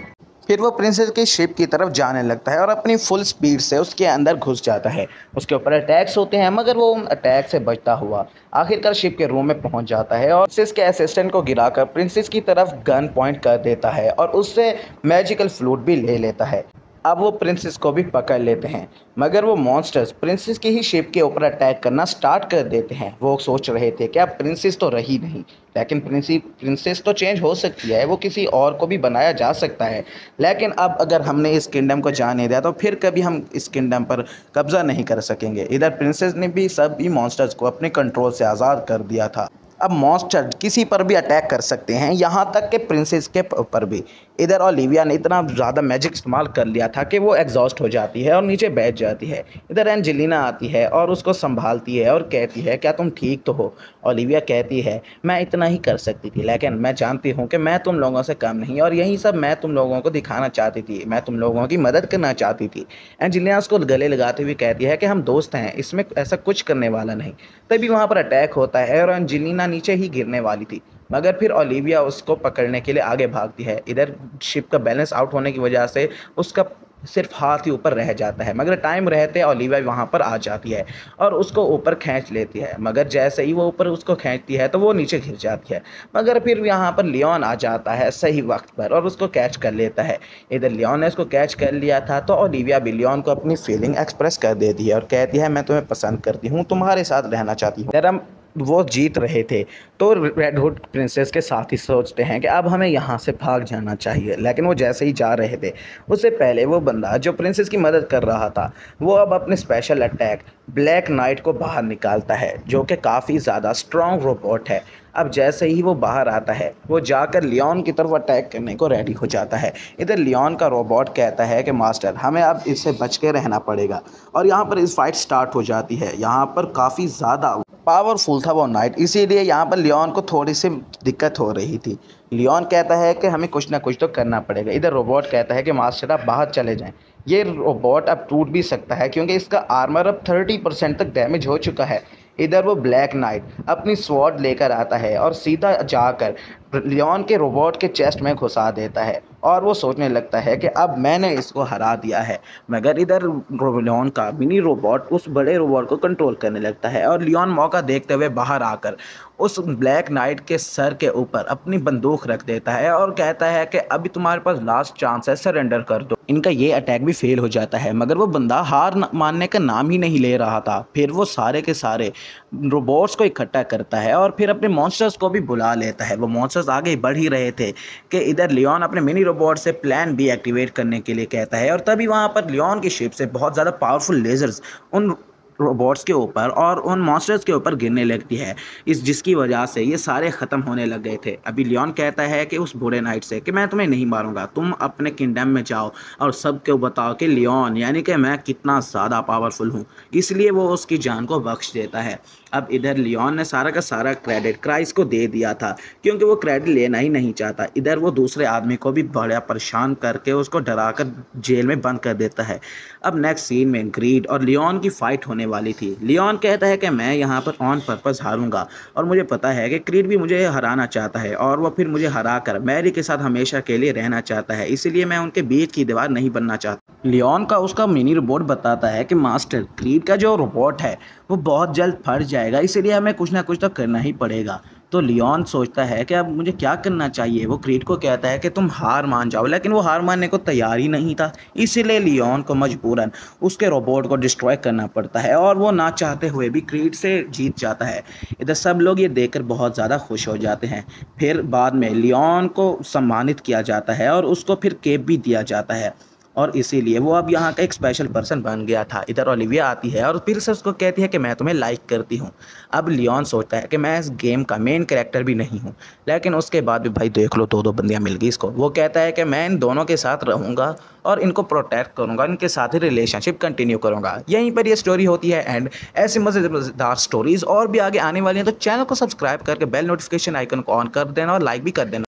फिर वो प्रिंसेस की शिप की तरफ जाने लगता है और अपनी फुल स्पीड से उसके अंदर घुस जाता है। उसके ऊपर अटैक्स होते हैं मगर वो उन अटैक से बचता हुआ आखिरकार शिप के रूम में पहुंच जाता है और प्रिंसेस के असिस्टेंट को गिराकर प्रिंसेस की तरफ गन पॉइंट कर देता है और उससे मैजिकल फ्लूट भी ले लेता है। अब वो प्रिंसेस को भी पकड़ लेते हैं मगर वो मॉन्स्टर्स प्रिंसेस की ही शिप के ऊपर अटैक करना स्टार्ट कर देते हैं। वो सोच रहे थे कि अब प्रिंसेस तो रही नहीं, लेकिन प्रिंसेस तो चेंज हो सकती है, वो किसी और को भी बनाया जा सकता है, लेकिन अब अगर हमने इस किंगडम को जाने दिया तो फिर कभी हम इस किंगडम पर कब्जा नहीं कर सकेंगे। इधर प्रिंसेस ने भी सभी मॉन्स्टर्स को अपने कंट्रोल से आज़ाद कर दिया था। अब मॉन्स्टर किसी पर भी अटैक कर सकते हैं, यहाँ तक कि प्रिंसेस के ऊपर भी। इधर ओलिविया ने इतना ज़्यादा मैजिक इस्तेमाल कर लिया था कि वो एग्जॉस्ट हो जाती है और नीचे बैठ जाती है। इधर एंजेलिना आती है और उसको संभालती है और कहती है क्या तुम ठीक तो हो। ओलिविया कहती है मैं इतना ही कर सकती थी, लेकिन मैं जानती हूँ कि मैं तुम लोगों से कम नहीं, और यही सब मैं तुम लोगों को दिखाना चाहती थी, मैं तुम लोगों की मदद करना चाहती थी। एंजेलिना उसको गले लगाते हुए कहती है कि हम दोस्त हैं, इसमें ऐसा कुछ करने वाला नहीं। तभी वहाँ पर अटैक होता है और एंजेलिना नीचे ही गिरने वाली थी, मगर फिर ओलिविया उसको पकड़ने के लिए आगे भागती है। इधर शिप का बैलेंस आउट होने की वजह से उसका सिर्फ हाथ ही ऊपर रह जाता है, मगर टाइम रहते ओलिविया वहाँ पर आ जाती है और उसको ऊपर खींच लेती है, मगर जैसे ही वो ऊपर उसको खींचती है तो वो नीचे गिर जाती है। मगर फिर यहाँ पर लियोन आ जाता है सही वक्त पर और उसको कैच कर लेता है। इधर लियोन ने उसको कैच कर लिया था तो ओलिविया भी लियोन को अपनी फीलिंग एक्सप्रेस कर देती है और कहती है मैं तुम्हें पसंद करती हूँ, तुम्हारे साथ रहना चाहती हूँ। वो जीत रहे थे तो रेड हुड प्रिंसेस के साथ ही सोचते हैं कि अब हमें यहाँ से भाग जाना चाहिए, लेकिन वो जैसे ही जा रहे थे उससे पहले वो बंदा जो प्रिंसेस की मदद कर रहा था वो अब अपने स्पेशल अटैक ब्लैक नाइट को बाहर निकालता है, जो कि काफ़ी ज़्यादा स्ट्रॉन्ग रोबोट है। अब जैसे ही वो बाहर आता है वो जाकर लियोन की तरफ अटैक करने को रेडी हो जाता है। इधर लियोन का रोबोट कहता है कि मास्टर हमें अब इससे बच के रहना पड़ेगा, और यहाँ पर इस फाइट स्टार्ट हो जाती है। यहाँ पर काफ़ी ज़्यादा पावरफुल था वो नाइट, इसीलिए यहाँ पर लियोन को थोड़ी सी दिक्कत हो रही थी। लियोन कहता है कि हमें कुछ ना कुछ तो करना पड़ेगा। इधर रोबोट कहता है कि मास्टर आप बाहर चले जाएं, ये रोबोट अब टूट भी सकता है क्योंकि इसका आर्मर अब 30% तक डैमेज हो चुका है। इधर वो ब्लैक नाइट अपनी स्वॉर्ड लेकर आता है और सीधा जाकर लियोन के रोबोट के चेस्ट में घुसा देता है और वो सोचने लगता है कि अब मैंने इसको हरा दिया है। मगर इधर लियोन का मिनी रोबोट उस बड़े रोबोट को कंट्रोल करने लगता है और लियोन मौका देखते हुए बाहर आकर उस ब्लैक नाइट के सर के ऊपर अपनी बंदूक रख देता है और कहता है कि अभी तुम्हारे पास लास्ट चांस है, सरेंडर कर दो। इनका ये अटैक भी फेल हो जाता है, मगर वो बंदा हार मानने का नाम ही नहीं ले रहा था। फिर वो सारे के सारे रोबोट्स को इकट्ठा करता है और फिर अपने मॉन्स्टर्स को भी बुला लेता है। वो मॉन्स्टर्स आगे बढ़ ही रहे थे कि इधर लियोन अपने मिनी रोबोट से प्लान बी एक्टिवेट करने के लिए कहता है, और तभी वहाँ पर लियोन की शिप से बहुत ज़्यादा पावरफुल लेजर्स उन रोबोट्स के ऊपर और उन मॉन्स्टर्स के ऊपर गिरने लगती है, जिसकी वजह से ये सारे ख़त्म होने लग गए थे। अभी लियोन कहता है कि उस बूढ़े नाइट से कि मैं तुम्हें नहीं मारूंगा, तुम अपने किंगडम में जाओ और सबको बताओ कि लियोन यानी कि मैं कितना ज़्यादा पावरफुल हूँ। इसलिए वो उसकी जान को बख्श देता है। अब इधर लियोन ने सारा का सारा क्रेडिट क्राइस को दे दिया था क्योंकि वो क्रेडिट लेना ही नहीं चाहता। इधर वो दूसरे आदमी को भी बड़ा परेशान करके उसको डरा कर जेल में बंद कर देता है। अब नेक्स्ट सीन में ग्रीड और लियोन की फाइट होने वाली थी। लियोन कहता है कि मैं यहाँ पर ऑन पर्पस हारूंगा और मुझे पता है कि क्रीड भी मुझे हराना चाहता है और वो फिर मुझे हरा कर मैरी के साथ हमेशा के लिए रहना चाहता है, इसलिए मैं उनके बीच की दीवार नहीं बनना चाहता। लियोन का उसका मिनी रोबोट बताता है कि मास्टर क्रीड का जो रोबोट है वो बहुत जल्द फट जाएगा, इसीलिए हमें कुछ ना कुछ तो करना ही पड़ेगा। तो लियोन सोचता है कि अब मुझे क्या करना चाहिए। वो क्रीड को कहता है कि तुम हार मान जाओ, लेकिन वो हार मानने को तैयार ही नहीं था, इसीलिए लियोन को मजबूरन उसके रोबोट को डिस्ट्रॉय करना पड़ता है और वो ना चाहते हुए भी क्रीड से जीत जाता है। इधर सब लोग ये देखकर बहुत ज़्यादा खुश हो जाते हैं। फिर बाद में लियोन को सम्मानित किया जाता है और उसको फिर केप भी दिया जाता है और इसीलिए वो अब यहाँ का एक स्पेशल पर्सन बन गया था। इधर ओलिविया आती है और फिर से उसको कहती है कि मैं तुम्हें लाइक करती हूँ। अब लियोन सोचता है कि मैं इस गेम का मेन कैरेक्टर भी नहीं हूँ, लेकिन उसके बाद भी भाई देख लो, दो बंदियाँ मिल गई इसको। वो कहता है कि मैं इन दोनों के साथ रहूँगा और इनको प्रोटेक्ट करूँगा, इनके साथ ही रिलेशनशिप कंटिन्यू करूँगा। यहीं पर ये स्टोरी होती है एंड। ऐसी मज़ेदार स्टोरीज़ और भी आगे आने वाली हैं, तो चैनल को सब्सक्राइब करके बेल नोटिफिकेशन आइकन को ऑन कर देना और लाइक भी कर देना।